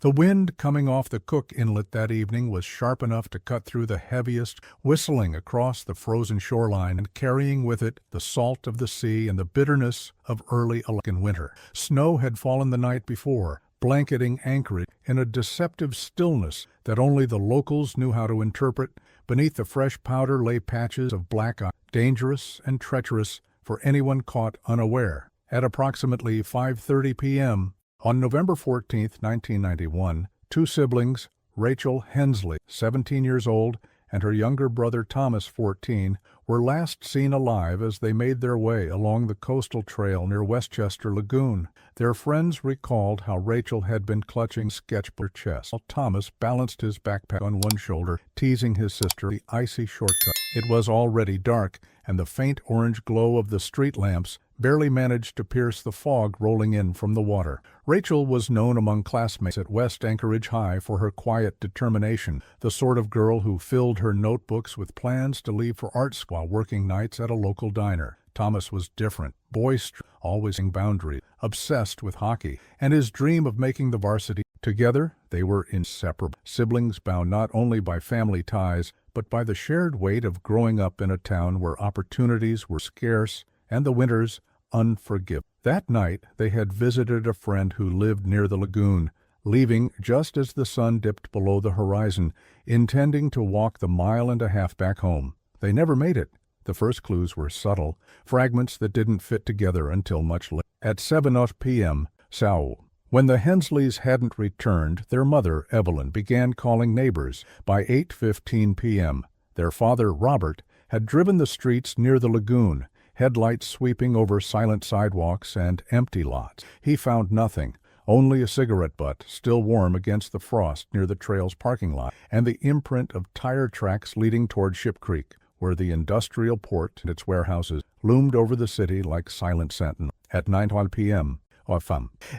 The wind coming off the Cook Inlet that evening was sharp enough to cut through the heaviest, whistling across the frozen shoreline and carrying with it the salt of the sea and the bitterness of early Alaskan winter. Snow had fallen the night before, blanketing Anchorage in a deceptive stillness that only the locals knew how to interpret. Beneath the fresh powder lay patches of black ice, dangerous and treacherous for anyone caught unaware. At approximately 5:30 p.m., on November 14, 1991, two siblings, Rachel Hensley, 17 years old, and her younger brother Thomas, 14, were last seen alive as they made their way along the coastal trail near Westchester Lagoon. Their friends recalled how Rachel had been clutching sketchbook chest, while Thomas balanced his backpack on one shoulder, teasing his sister the icy shortcut. It was already dark, and the faint orange glow of the street lamps barely managed to pierce the fog rolling in from the water. Rachel was known among classmates at West Anchorage High for her quiet determination, the sort of girl who filled her notebooks with plans to leave for art school while working nights at a local diner. Thomas was different, boisterous, always in boundaries, obsessed with hockey, and his dream of making the varsity. Together, they were inseparable, siblings bound not only by family ties, but by the shared weight of growing up in a town where opportunities were scarce and the winters unforgiving. That night, they had visited a friend who lived near the lagoon, leaving just as the sun dipped below the horizon, intending to walk the mile and a half back home. They never made it. The first clues were subtle, fragments that didn't fit together until much later. At 7:00 p.m., when the Hensleys hadn't returned, their mother, Evelyn, began calling neighbors. By 8:15 p.m., their father, Robert, had driven the streets near the lagoon, headlights sweeping over silent sidewalks and empty lots. He found nothing, only a cigarette butt still warm against the frost near the trail's parking lot, and the imprint of tire tracks leading toward Ship Creek, where the industrial port and its warehouses loomed over the city like silent sentinels. At 9:00 p.m.,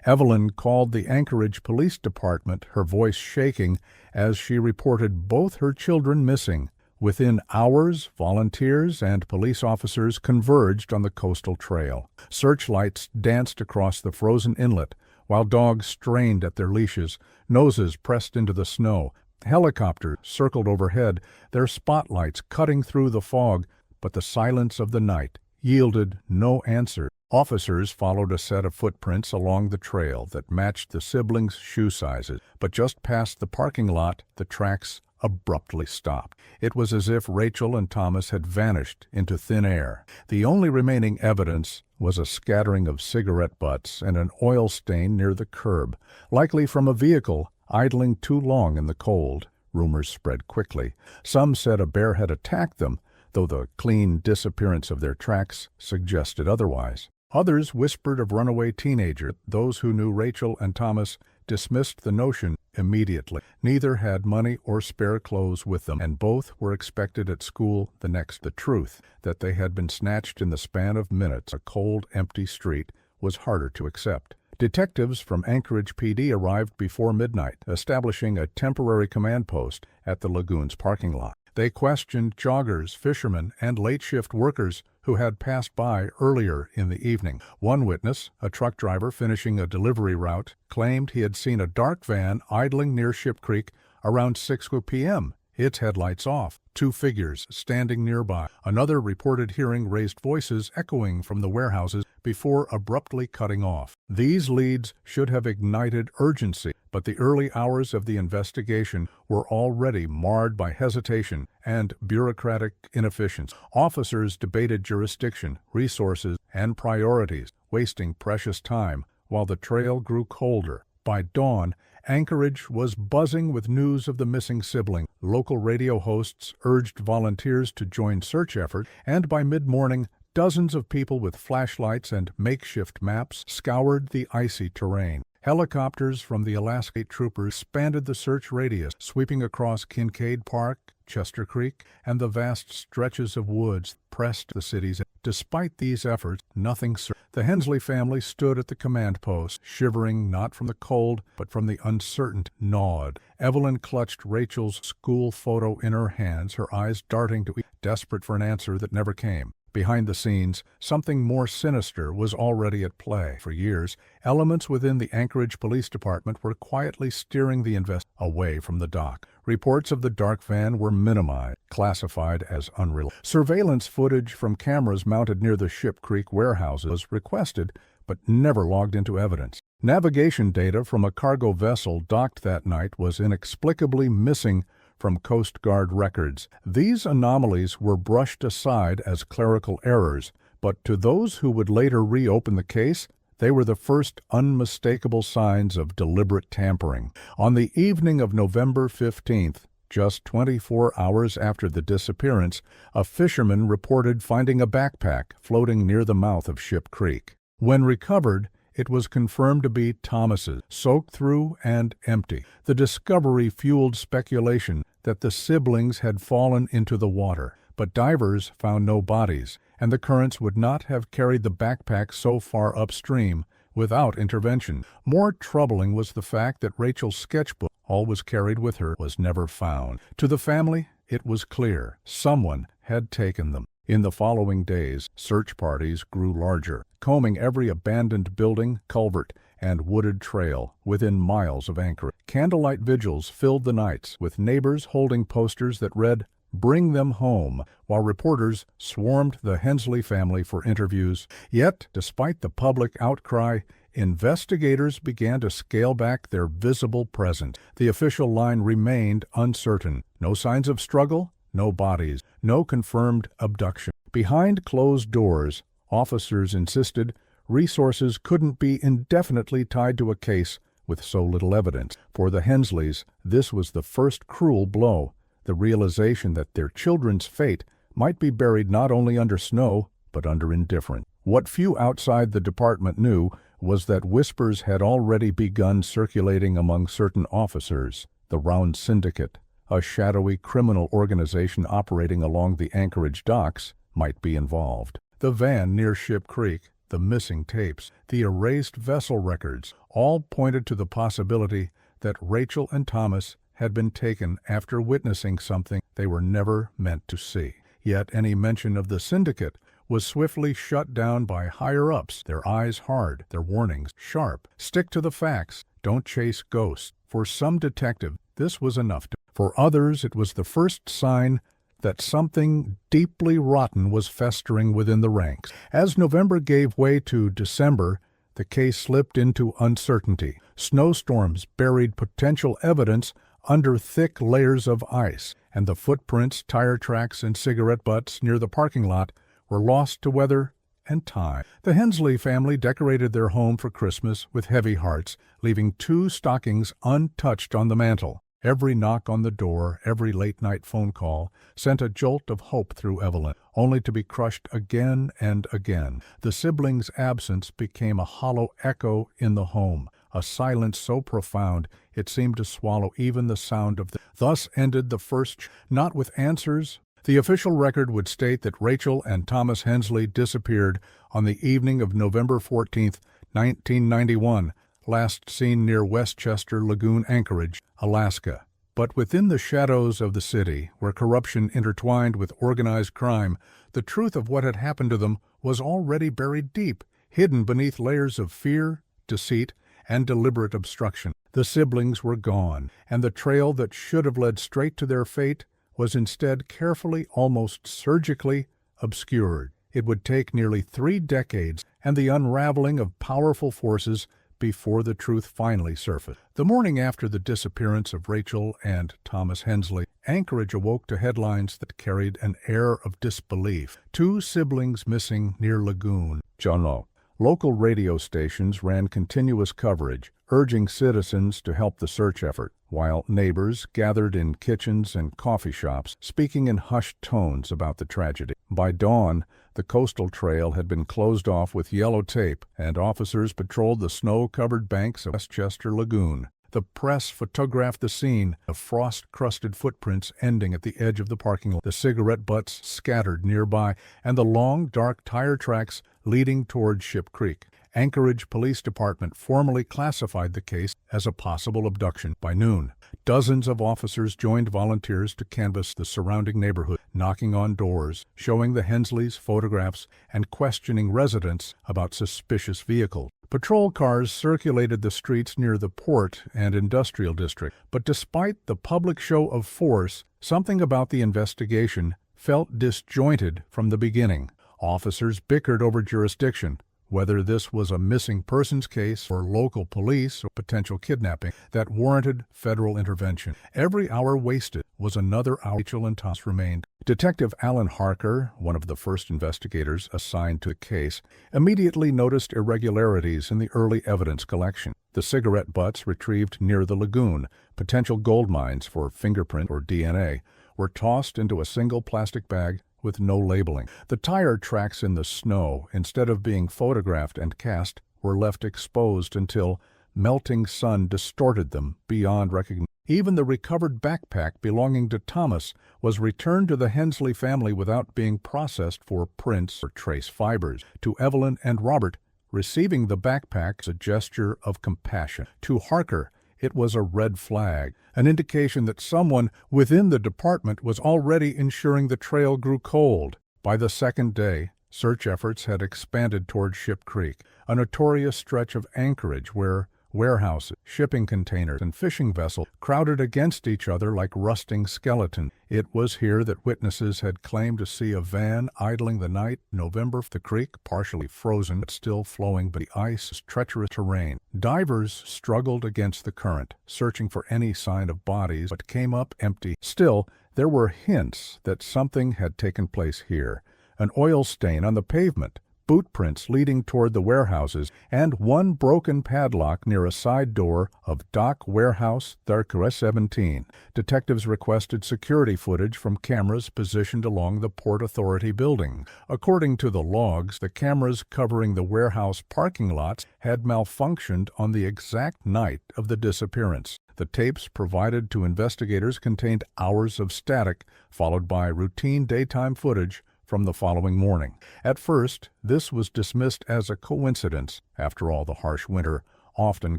Evelyn called the Anchorage Police Department, her voice shaking as she reported both her children missing. Within hours, volunteers and police officers converged on the coastal trail. Searchlights danced across the frozen inlet, while dogs strained at their leashes, noses pressed into the snow. Helicopters circled overhead, their spotlights cutting through the fog, but the silence of the night yielded no answer. Officers followed a set of footprints along the trail that matched the siblings' shoe sizes, but just past the parking lot, the tracks abruptly stopped. It was as if Rachel and Thomas had vanished into thin air. The only remaining evidence was a scattering of cigarette butts and an oil stain near the curb, likely from a vehicle idling too long in the cold. Rumors spread quickly. Some said a bear had attacked them, though the clean disappearance of their tracks suggested otherwise. Others whispered of runaway teenagers. Those who knew Rachel and Thomas dismissed the notion immediately. Neither had money or spare clothes with them, and both were expected at school the next. The truth that they had been snatched in the span of minutes, a cold, empty street, was harder to accept. Detectives from Anchorage PD arrived before midnight, establishing a temporary command post at the lagoon's parking lot. They questioned joggers, fishermen, and late-shift workers who had passed by earlier in the evening. One witness, a truck driver finishing a delivery route, claimed he had seen a dark van idling near Ship Creek around 6 p.m., its headlights off, two figures standing nearby. Another reported hearing raised voices echoing from the warehouses before abruptly cutting off. These leads should have ignited urgency, but the early hours of the investigation were already marred by hesitation and bureaucratic inefficiency. Officers debated jurisdiction, resources, and priorities, wasting precious time while the trail grew colder. By dawn, Anchorage was buzzing with news of the missing sibling. Local radio hosts urged volunteers to join search effort, and by mid-morning, dozens of people with flashlights and makeshift maps scoured the icy terrain. Helicopters from the Alaska Troopers expanded the search radius, sweeping across Kincaid Park, Chester Creek, and the vast stretches of woods pressed the cities. Despite these efforts, nothing certain. The Hensley family stood at the command post, shivering not from the cold, but from the uncertainty. Gnawed. Evelyn clutched Rachel's school photo in her hands, her eyes darting to desperate for an answer that never came. Behind the scenes, something more sinister was already at play. For years, elements within the Anchorage Police Department were quietly steering the investigation away from the dock. Reports of the dark van were minimized, classified as unreliable. Surveillance footage from cameras mounted near the Ship Creek warehouses was requested, but never logged into evidence. Navigation data from a cargo vessel docked that night was inexplicably missing from Coast Guard records. These anomalies were brushed aside as clerical errors, but to those who would later reopen the case, they were the first unmistakable signs of deliberate tampering. On the evening of November 15th, just 24 hours after the disappearance, a fisherman reported finding a backpack floating near the mouth of Ship Creek. When recovered, it was confirmed to be Thomas's, soaked through and empty. The discovery fueled speculation that the siblings had fallen into the water, but divers found no bodies, and the currents would not have carried the backpack so far upstream without intervention. More troubling was the fact that Rachel's sketchbook, always carried with her, was never found. To the family, it was clear someone had taken them. In the following days, search parties grew larger, combing every abandoned building, culvert, and wooded trail within miles of Anchorage. Candlelight vigils filled the nights, with neighbors holding posters that read, "Bring them home," while reporters swarmed the Hensley family for interviews. Yet, despite the public outcry, investigators began to scale back their visible presence. The official line remained uncertain. No signs of struggle, no bodies, no confirmed abduction. Behind closed doors, officers insisted resources couldn't be indefinitely tied to a case with so little evidence. For the Hensleys, this was the first cruel blow, the realization that their children's fate might be buried not only under snow, but under indifference. What few outside the department knew was that whispers had already begun circulating among certain officers. The Round Syndicate, a shadowy criminal organization operating along the Anchorage docks, might be involved. The van near Ship Creek, the missing tapes, the erased vessel records, all pointed to the possibility that Rachel and Thomas had been taken after witnessing something they were never meant to see. Yet any mention of the syndicate was swiftly shut down by higher-ups, their eyes hard, their warnings sharp. Stick to the facts, don't chase ghosts. For some detective, this was enough. For others, it was the first sign that something deeply rotten was festering within the ranks. As November gave way to December, the case slipped into uncertainty. Snowstorms buried potential evidence under thick layers of ice, and the footprints, tire tracks, and cigarette butts near the parking lot were lost to weather and time. The Hensley family decorated their home for Christmas with heavy hearts, leaving 2 stockings untouched on the mantel. Every knock on the door, every late-night phone call, sent a jolt of hope through Evelyn, only to be crushed again and again. The siblings' absence became a hollow echo in the home, a silence so profound it seemed to swallow even the sound of them. Thus ended the first, not with answers. The official record would state that Rachel and Thomas Hensley disappeared on the evening of November 14, 1991, last seen near Westchester Lagoon, Anchorage, Alaska. But within the shadows of the city, where corruption intertwined with organized crime, the truth of what had happened to them was already buried deep, hidden beneath layers of fear, deceit, and deliberate obstruction. The siblings were gone, and the trail that should have led straight to their fate was instead carefully, almost surgically, obscured. It would take nearly 3 decades and the unraveling of powerful forces before the truth finally surfaced. The morning after the disappearance of Rachel and Thomas Hensley, Anchorage awoke to headlines that carried an air of disbelief. 2 siblings missing near Lagoon, Jono. Local radio stations ran continuous coverage, urging citizens to help the search effort, while neighbors gathered in kitchens and coffee shops, speaking in hushed tones about the tragedy. By dawn, the coastal trail had been closed off with yellow tape, and officers patrolled the snow-covered banks of Westchester Lagoon. The press photographed the scene, the frost-crusted footprints ending at the edge of the parking lot, the cigarette butts scattered nearby, and the long, dark tire tracks leading toward Ship Creek. Anchorage Police Department formally classified the case as a possible abduction. By noon, dozens of officers joined volunteers to canvass the surrounding neighborhood, knocking on doors, showing the Hensleys photographs, and questioning residents about suspicious vehicles. Patrol cars circulated the streets near the port and industrial district, but despite the public show of force, something about the investigation felt disjointed from the beginning. Officers bickered over jurisdiction, whether this was a missing persons case or local police or potential kidnapping that warranted federal intervention. Every hour wasted was another hour. Rachel and Thomas remained. Detective Alan Harker, one of the first investigators assigned to the case, immediately noticed irregularities in the early evidence collection. The cigarette butts retrieved near the lagoon, potential gold mines for fingerprint or DNA, were tossed into a single plastic bag with no labeling. The tire tracks in the snow, instead of being photographed and cast, were left exposed until melting sun distorted them beyond recognition. Even the recovered backpack belonging to Thomas was returned to the Hensley family without being processed for prints or trace fibers. To Evelyn and Robert, receiving the backpack was a gesture of compassion. To Harker, it was a red flag, an indication that someone within the department was already ensuring the trail grew cold. By the second day, search efforts had expanded toward Ship Creek, a notorious stretch of Anchorage where warehouses, shipping containers, and fishing vessels crowded against each other like rusting skeletons. It was here that witnesses had claimed to see a van idling the night in November. The creek, partially frozen but still flowing by the ice's treacherous terrain. Divers struggled against the current, searching for any sign of bodies, but came up empty. Still, there were hints that something had taken place here. An oil stain on the pavement, boot prints leading toward the warehouses, and one broken padlock near a side door of Dock Warehouse 17. Detectives requested security footage from cameras positioned along the Port Authority building. According to the logs, the cameras covering the warehouse parking lots had malfunctioned on the exact night of the disappearance. The tapes provided to investigators contained hours of static, followed by routine daytime footage from the following morning. At first, this was dismissed as a coincidence. After all, the harsh winter often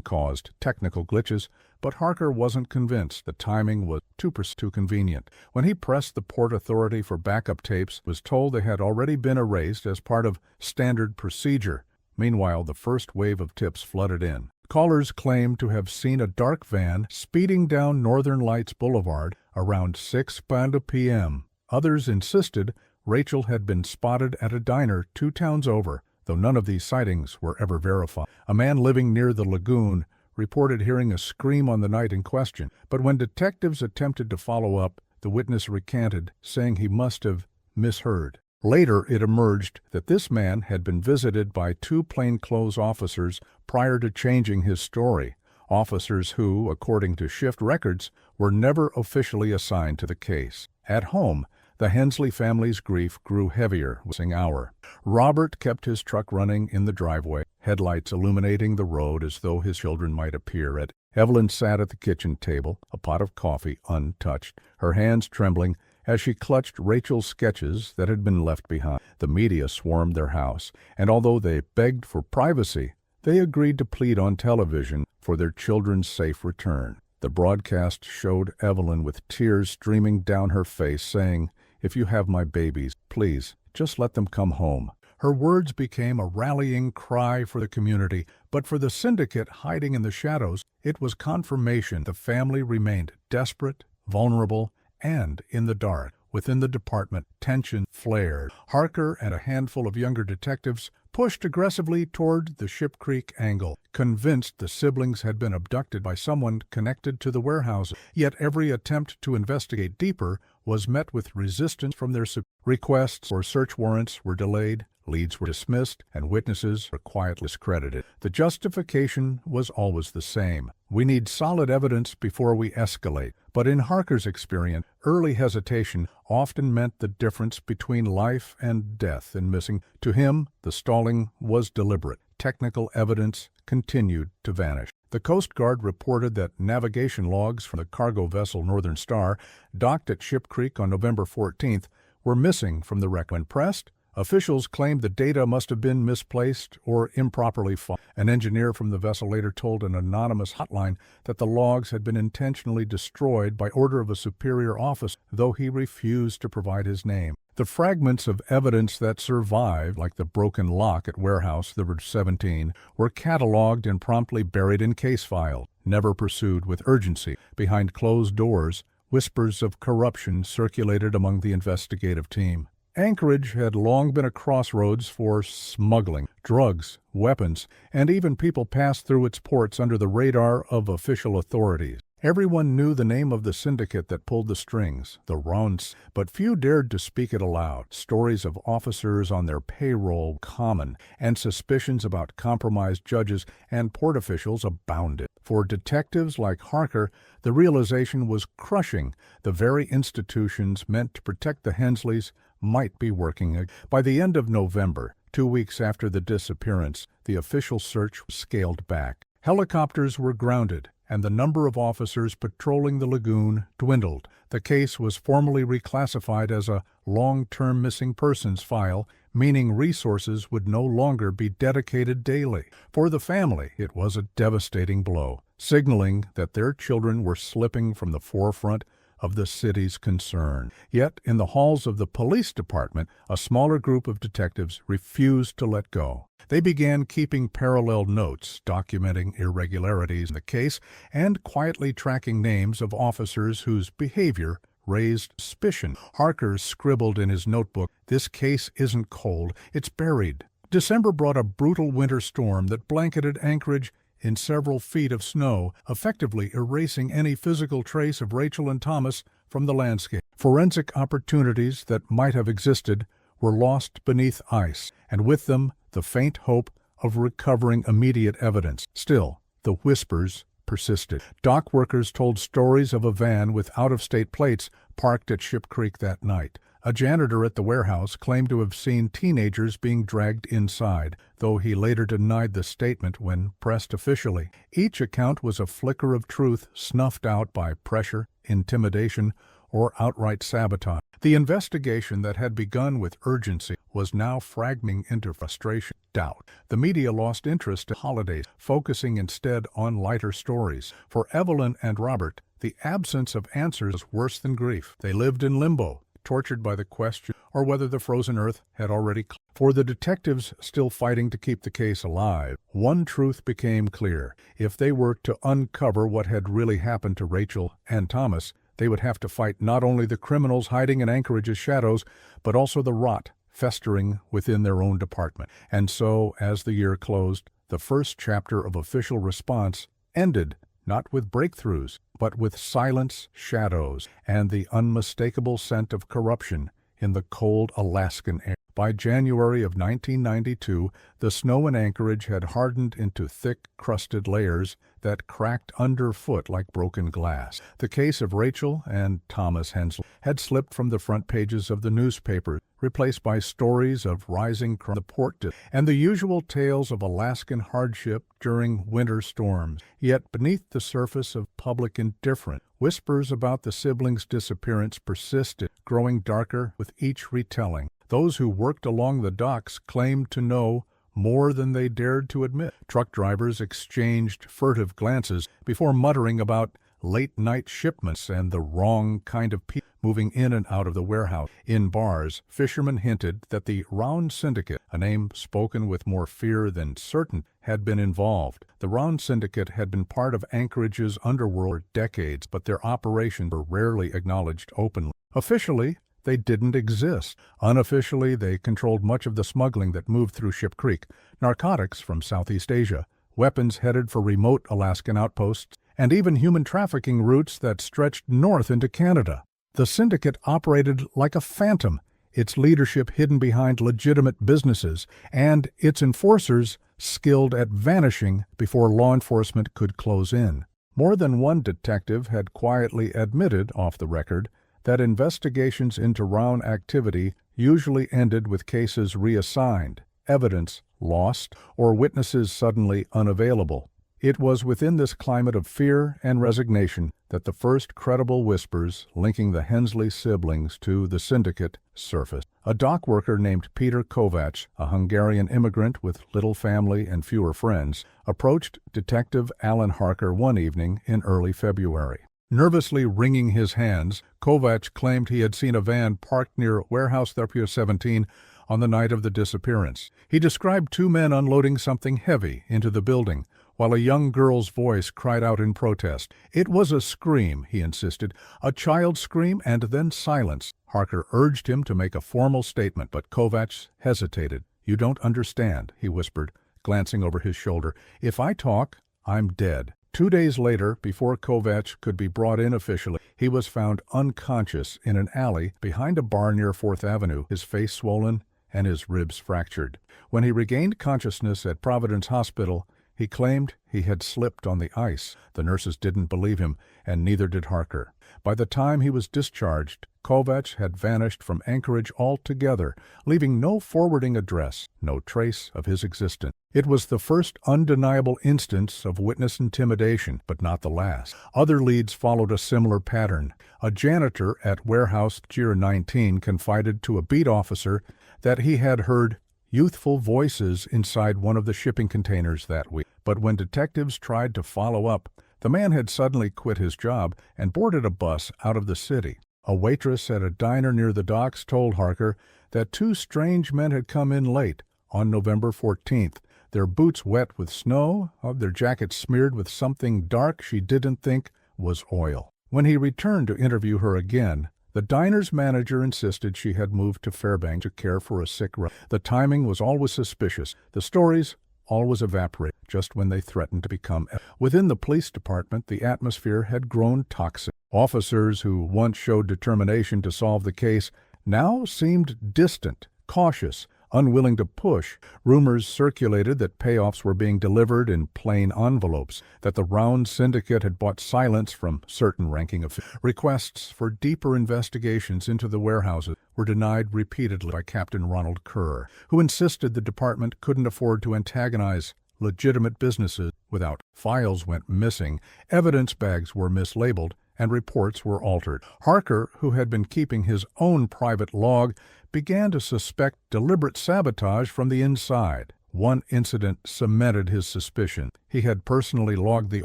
caused technical glitches, but Harker wasn't convinced. The timing was too convenient. When he pressed the Port Authority for backup tapes, he was told they had already been erased as part of standard procedure. Meanwhile, the first wave of tips flooded in. Callers claimed to have seen a dark van speeding down Northern Lights Boulevard around 6 p.m. Others insisted Rachel had been spotted at a diner 2 towns over, though none of these sightings were ever verified. A man living near the lagoon reported hearing a scream on the night in question, but when detectives attempted to follow up, the witness recanted, saying he must have misheard. Later, it emerged that this man had been visited by 2 plainclothes officers prior to changing his story, officers who, according to shift records, were never officially assigned to the case. At home, the Hensley family's grief grew heavier with each hour. Robert kept his truck running in the driveway, headlights illuminating the road as though his children might appear at. Evelyn sat at the kitchen table, a pot of coffee untouched, her hands trembling as she clutched Rachel's sketches that had been left behind. The media swarmed their house, and although they begged for privacy, they agreed to plead on television for their children's safe return. The broadcast showed Evelyn with tears streaming down her face, saying, "If you have my babies, please, just let them come home." Her words became a rallying cry for the community, but for the syndicate hiding in the shadows, it was confirmation the family remained desperate, vulnerable, and in the dark. Within the department, tension flared. Harker and a handful of younger detectives pushed aggressively toward the Ship Creek angle, convinced the siblings had been abducted by someone connected to the warehouse. Yet every attempt to investigate deeper was met with resistance from their requests for search warrants were delayed, leads were dismissed, and witnesses were quietly discredited. The justification was always the same. We need solid evidence before we escalate. But in Harker's experience, early hesitation often meant the difference between life and death in missing. To him, the stalling was deliberate. Technical evidence continued to vanish. The Coast Guard reported that navigation logs from the cargo vessel Northern Star, docked at Ship Creek on November 14th, were missing from the wreck. When pressed, Officials claimed the data must have been misplaced or improperly filed. An engineer from the vessel later told an anonymous hotline that the logs had been intentionally destroyed by order of a superior officer, though he refused to provide his name. The fragments of evidence that survived, like the broken lock at warehouse number 17, were cataloged and promptly buried in case files, never pursued with urgency. Behind closed doors, whispers of corruption circulated among the investigative team. Anchorage had long been a crossroads for smuggling. Drugs, weapons, and even people passed through its ports under the radar of official authorities. Everyone knew the name of the syndicate that pulled the strings, the Rounds, but few dared to speak it aloud. Stories of officers on their payroll common, and suspicions about compromised judges and port officials abounded. For detectives like Harker, the realization was crushing. The very institutions meant to protect the Hensleys might be working. By the end of November, 2 weeks after the disappearance, the official search was scaled back. Helicopters were grounded, and the number of officers patrolling the lagoon dwindled. The case was formally reclassified as a long-term missing persons file, meaning resources would no longer be dedicated daily. For the family, it was a devastating blow, signaling that their children were slipping from the forefront of the city's concern. Yet, in the halls of the police department, a smaller group of detectives refused to let go. They began keeping parallel notes, documenting irregularities in the case, and quietly tracking names of officers whose behavior raised suspicion. Harker scribbled in his notebook, "This case isn't cold, it's buried." December brought a brutal winter storm that blanketed Anchorage in several feet of snow, effectively erasing any physical trace of Rachel and Thomas from the landscape. Forensic opportunities that might have existed were lost beneath ice, and with them the faint hope of recovering immediate evidence. Still, the whispers persisted. Dock workers told stories of a van with out-of-state plates parked at Ship Creek that night. A janitor at the warehouse claimed to have seen teenagers being dragged inside, though he later denied the statement when pressed officially. Each account was a flicker of truth snuffed out by pressure, intimidation, or outright sabotage. The investigation that had begun with urgency was now fragmenting into frustration, doubt. The media lost interest in holidays, focusing instead on lighter stories. For Evelyn and Robert, the absence of answers was worse than grief. They lived in limbo, tortured by the question or whether the frozen earth had already cleared. For the detectives still fighting to keep the case alive, one truth became clear. If they were to uncover what had really happened to Rachel and Thomas, they would have to fight not only the criminals hiding in Anchorage's shadows, but also the rot festering within their own department. And so, as the year closed, the first chapter of official response ended not with breakthroughs, but with silence, shadows, and the unmistakable scent of corruption in the cold Alaskan air. By January of 1992, the snow in Anchorage had hardened into thick, crusted layers that cracked underfoot like broken glass. The case of Rachel and Thomas Hensley had slipped from the front pages of the newspaper, replaced by stories of rising crime in the port district and the usual tales of Alaskan hardship during winter storms. Yet beneath the surface of public indifference, whispers about the siblings' disappearance persisted, growing darker with each retelling. Those who worked along the docks claimed to know more than they dared to admit. Truck drivers exchanged furtive glances before muttering about late-night shipments and the wrong kind of people moving in and out of the warehouse. In bars, fishermen hinted that the Round Syndicate, a name spoken with more fear than certain, had been involved. The Round Syndicate had been part of Anchorage's underworld for decades, but their operations were rarely acknowledged openly. Officially, they didn't exist. Unofficially, they controlled much of the smuggling that moved through Ship Creek, narcotics from Southeast Asia, weapons headed for remote Alaskan outposts, and even human trafficking routes that stretched north into Canada. The syndicate operated like a phantom, its leadership hidden behind legitimate businesses, and its enforcers skilled at vanishing before law enforcement could close in. More than one detective had quietly admitted, off the record, that investigations into Round activity usually ended with cases reassigned, evidence lost, or witnesses suddenly unavailable. It was within this climate of fear and resignation that the first credible whispers linking the Hensley siblings to the syndicate surfaced. A dock worker named Peter Kovacs, a Hungarian immigrant with little family and fewer friends, approached Detective Alan Harker one evening in early February. Nervously wringing his hands, Kovacs claimed he had seen a van parked near Warehouse 17 on the night of the disappearance. He described two men unloading something heavy into the building, while a young girl's voice cried out in protest. It was a scream, he insisted, a child's scream, and then silence. Harker urged him to make a formal statement, but Kovacs hesitated. "You don't understand," he whispered, glancing over his shoulder. "If I talk, I'm dead." 2 days later, before Kovacs could be brought in officially, he was found unconscious in an alley behind a bar near 4th Avenue, his face swollen and his ribs fractured. When he regained consciousness at Providence Hospital, he claimed he had slipped on the ice. The nurses didn't believe him, and neither did Harker. By the time he was discharged, Kovacs had vanished from Anchorage altogether, leaving no forwarding address, no trace of his existence. It was the first undeniable instance of witness intimidation, but not the last. Other leads followed a similar pattern. A janitor at Warehouse 19 confided to a beat officer that he had heard youthful voices inside one of the shipping containers that week. But when detectives tried to follow up, the man had suddenly quit his job and boarded a bus out of the city. A waitress at a diner near the docks told Harker that two strange men had come in late on November 14th, their boots wet with snow, their jackets smeared with something dark she didn't think was oil. When he returned to interview her again, the diner's manager insisted she had moved to Fairbanks to care for a sick relative. The timing was always suspicious. The stories always evaporate just when they threatened to become. Within the police department, the atmosphere had grown toxic. Officers who once showed determination to solve the case now seemed distant, cautious, unwilling to push. Rumors circulated that payoffs were being delivered in plain envelopes, that the Round Syndicate had bought silence from certain ranking officials. Requests for deeper investigations into the warehouses were denied repeatedly by Captain Ronald Kerr, who insisted the department couldn't afford to antagonize legitimate businesses without. Files went missing, evidence bags were mislabeled, and reports were altered. Harker, who had been keeping his own private log, began to suspect deliberate sabotage from the inside. One incident cemented his suspicion. He had personally logged the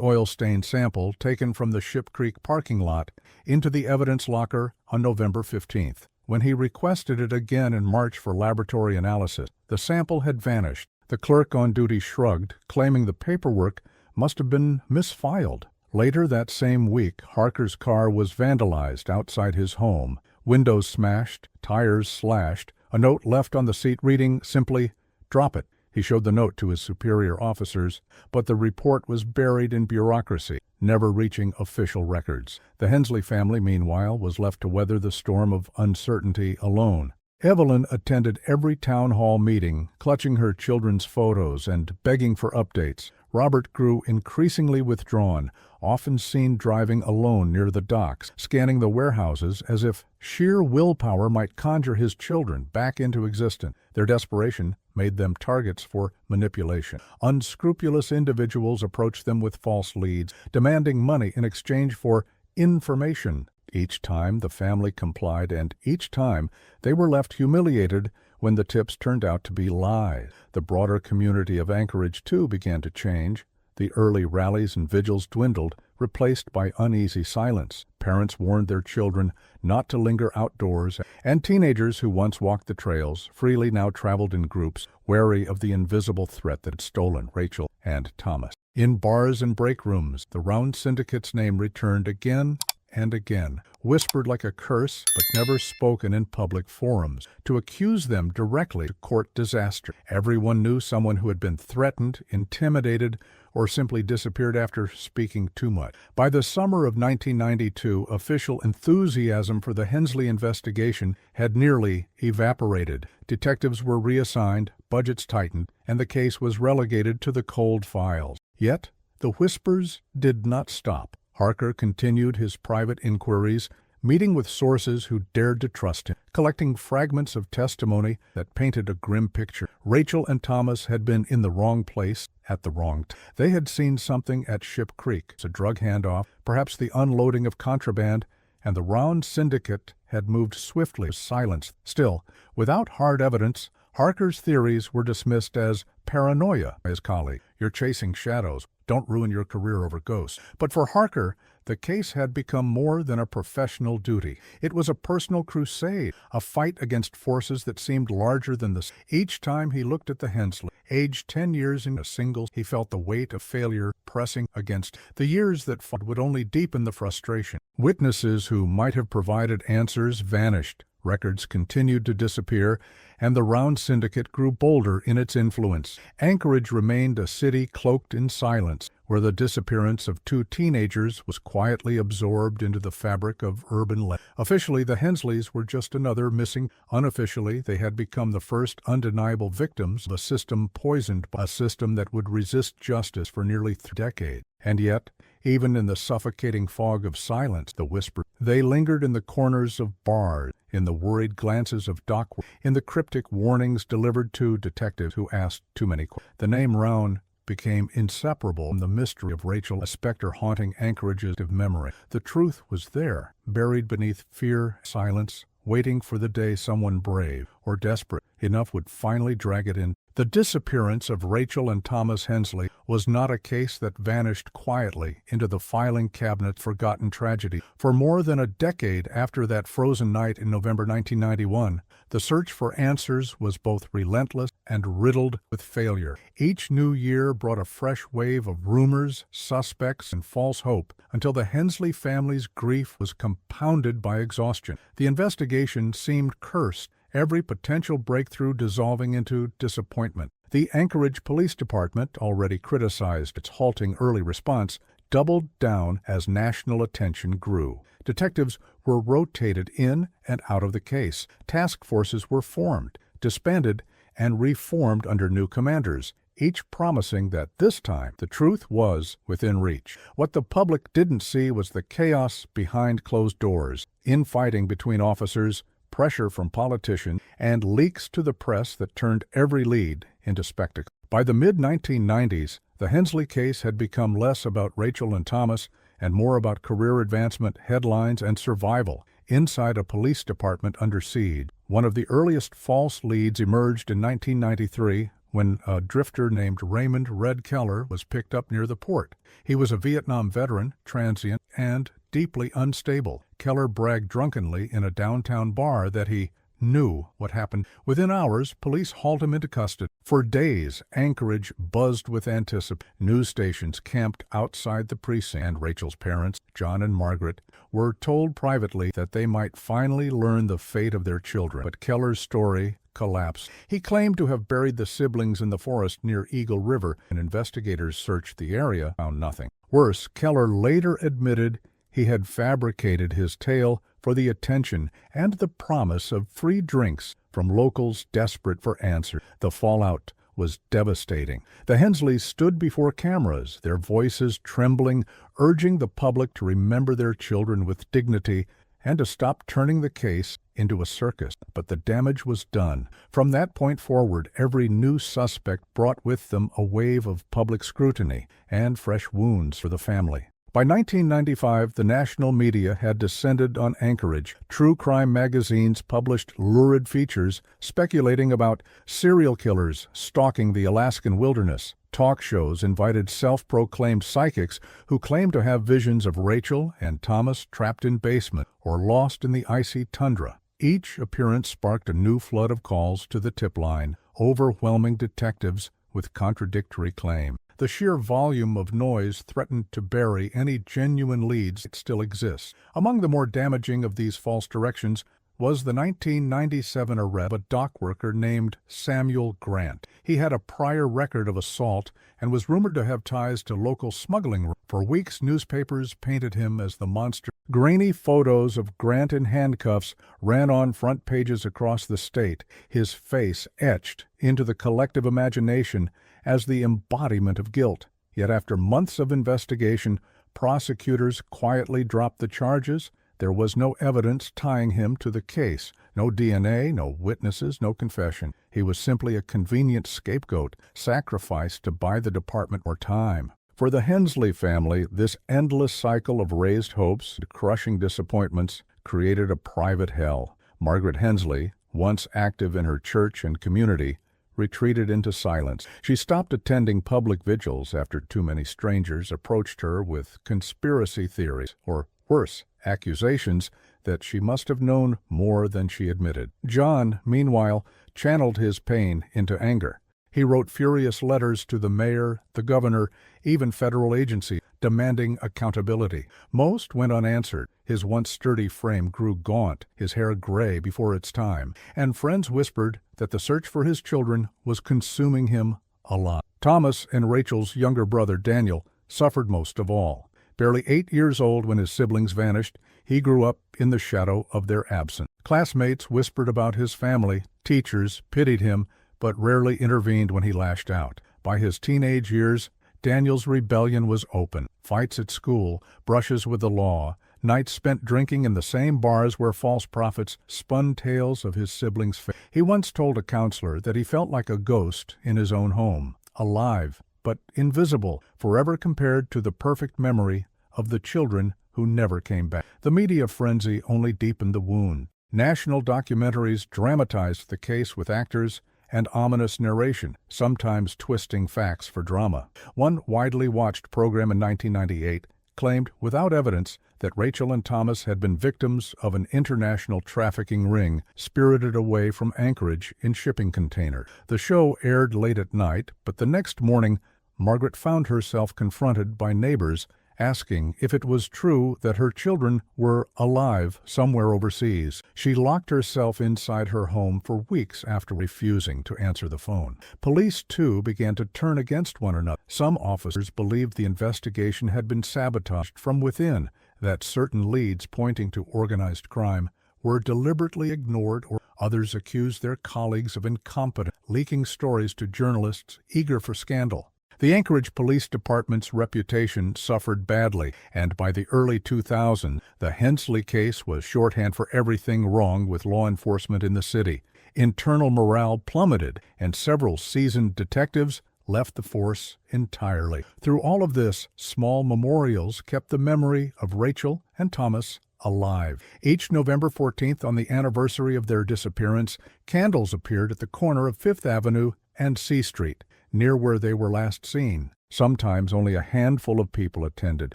oil-stained sample taken from the Ship Creek parking lot into the evidence locker on November 15th. When he requested it again in March for laboratory analysis, the sample had vanished. The clerk on duty shrugged, claiming the paperwork must have been misfiled. Later that same week, Harker's car was vandalized outside his home. Windows smashed, tires slashed, a note left on the seat reading simply, "Drop it." He showed the note to his superior officers, but the report was buried in bureaucracy, never reaching official records. The Hensley family, meanwhile, was left to weather the storm of uncertainty alone. Evelyn attended every town hall meeting, clutching her children's photos and begging for updates. Robert grew increasingly withdrawn, often seen driving alone near the docks, scanning the warehouses as if sheer willpower might conjure his children back into existence. Their desperation made them targets for manipulation. Unscrupulous individuals approached them with false leads, demanding money in exchange for information. Each time the family complied, and each time they were left humiliated when the tips turned out to be lies. The broader community of Anchorage, too, began to change. The early rallies and vigils dwindled, replaced by uneasy silence. Parents warned their children not to linger outdoors, and teenagers who once walked the trails freely now traveled in groups, wary of the invisible threat that had stolen Rachel and Thomas. In bars and break rooms, the Round Syndicate's name returned again and again, whispered like a curse but never spoken in public forums, to accuse them directly to court disaster. Everyone knew someone who had been threatened, intimidated, or simply disappeared after speaking too much. By the summer of 1992, official enthusiasm for the Hensley investigation had nearly evaporated. Detectives were reassigned, budgets tightened, and the case was relegated to the cold files. Yet, the whispers did not stop. Harker continued his private inquiries, meeting with sources who dared to trust him, collecting fragments of testimony that painted a grim picture. Rachel and Thomas had been in the wrong place at the wrong time. They had seen something at Ship Creek, a drug handoff, perhaps the unloading of contraband, and the Round Syndicate had moved swiftly to silence. Still, without hard evidence, Harker's theories were dismissed as paranoia by his colleague. "You're chasing shadows. Don't ruin your career over ghosts." But for Harker, the case had become more than a professional duty. It was a personal crusade, a fight against forces that seemed larger than the... Each time he looked at the Hensley, aged 10 years in a single, he felt the weight of failure pressing against. The years that followed would only deepen the frustration. Witnesses who might have provided answers vanished. Records continued to disappear, and the Round Syndicate grew bolder in its influence. Anchorage remained a city cloaked in silence, where the disappearance of 2 teenagers was quietly absorbed into the fabric of urban legend. Officially, the Hensleys were just another missing. Unofficially, they had become the first undeniable victims of a system poisoned by a system that would resist justice for nearly 3 decades. And yet, even in the suffocating fog of silence, the whisper, they lingered in the corners of bars, in the worried glances of dock, in the cryptic warnings delivered to detectives who asked too many questions. The name Round became inseparable from the mystery of Rachel, a specter haunting Anchorage's memory. The truth was there, buried beneath fear, silence, waiting for the day someone brave or desperate enough would finally drag it in. The disappearance of Rachel and Thomas Hensley was not a case that vanished quietly into the filing cabinet's forgotten tragedy. For more than a decade after that frozen night in November 1991, the search for answers was both relentless and riddled with failure. Each new year brought a fresh wave of rumors, suspects, and false hope, until the Hensley family's grief was compounded by exhaustion. The investigation seemed cursed, every potential breakthrough dissolving into disappointment. The Anchorage Police Department, already criticized its halting early response, doubled down as national attention grew. Detectives were rotated in and out of the case. Task forces were formed, disbanded, and reformed under new commanders, each promising that this time the truth was within reach. What the public didn't see was the chaos behind closed doors, infighting between officers, pressure from politicians, and leaks to the press that turned every lead into spectacle. By the mid-1990s, the Hensley case had become less about Rachel and Thomas and more about career advancement, headlines, and survival inside a police department under siege. One of the earliest false leads emerged in 1993 when a drifter named Raymond Red Keller was picked up near the port. He was a Vietnam veteran, transient, and deeply unstable. Keller bragged drunkenly in a downtown bar that he knew what happened. Within hours, police hauled him into custody. For days, Anchorage buzzed with anticipation. News stations camped outside the precinct, and Rachel's parents, John and Margaret, were told privately that they might finally learn the fate of their children. But Keller's story collapsed. He claimed to have buried the siblings in the forest near Eagle River, and investigators searched the area, found nothing. Worse, Keller later admitted he had fabricated his tale for the attention and the promise of free drinks from locals desperate for answers. The fallout was devastating. The Hensleys stood before cameras, their voices trembling, urging the public to remember their children with dignity and to stop turning the case into a circus. But the damage was done. From that point forward, every new suspect brought with them a wave of public scrutiny and fresh wounds for the family. By 1995, the national media had descended on Anchorage. True crime magazines published lurid features speculating about serial killers stalking the Alaskan wilderness. Talk shows invited self-proclaimed psychics who claimed to have visions of Rachel and Thomas trapped in basement or lost in the icy tundra. Each appearance sparked a new flood of calls to the tip line, overwhelming detectives with contradictory claims. The sheer volume of noise threatened to bury any genuine leads that still exist. Among the more damaging of these false directions was the 1997 arrest of a dock worker named Samuel Grant. He had a prior record of assault and was rumored to have ties to local smuggling. For weeks, newspapers painted him as the monster. Grainy photos of Grant in handcuffs ran on front pages across the state, his face etched into the collective imagination as the embodiment of guilt. Yet after months of investigation, prosecutors quietly dropped the charges. There was no evidence tying him to the case. No DNA, no witnesses, no confession. He was simply a convenient scapegoat, sacrificed to buy the department more time. For the Hensley family, this endless cycle of raised hopes and crushing disappointments created a private hell. Margaret Hensley, once active in her church and community, retreated into silence. She stopped attending public vigils after too many strangers approached her with conspiracy theories, or worse, accusations that she must have known more than she admitted. John, meanwhile, channeled his pain into anger. He wrote furious letters to the mayor, the governor, even federal agencies, demanding accountability. Most went unanswered. His once sturdy frame grew gaunt, his hair gray before its time, and friends whispered that the search for his children was consuming him alive. Thomas and Rachel's younger brother, Daniel, suffered most of all. Barely 8 years old when his siblings vanished, he grew up in the shadow of their absence. Classmates whispered about his family, teachers pitied him, but rarely intervened when he lashed out. By his teenage years, Daniel's rebellion was open. Fights at school, brushes with the law, nights spent drinking in the same bars where false prophets spun tales of his siblings' fate. He once told a counselor that he felt like a ghost in his own home, alive, but invisible, forever compared to the perfect memory of the children who never came back. The media frenzy only deepened the wound. National documentaries dramatized the case with actors and ominous narration, sometimes twisting facts for drama. One widely watched program in 1998 claimed, without evidence, that Rachel and Thomas had been victims of an international trafficking ring spirited away from Anchorage in shipping containers. The show aired late at night, but the next morning, Margaret found herself confronted by neighbors asking if it was true that her children were alive somewhere overseas. She locked herself inside her home for weeks after refusing to answer the phone. Police, too, began to turn against one another. Some officers believed the investigation had been sabotaged from within, that certain leads pointing to organized crime were deliberately ignored, or others accused their colleagues of incompetence, leaking stories to journalists eager for scandal. The Anchorage Police Department's reputation suffered badly, and by the early 2000s, the Hensley case was shorthand for everything wrong with law enforcement in the city. Internal morale plummeted, and several seasoned detectives left the force entirely. Through all of this, small memorials kept the memory of Rachel and Thomas alive. Each November 14th, on the anniversary of their disappearance, candles appeared at the corner of 5th Avenue and C Street, near where they were last seen. Sometimes only a handful of people attended.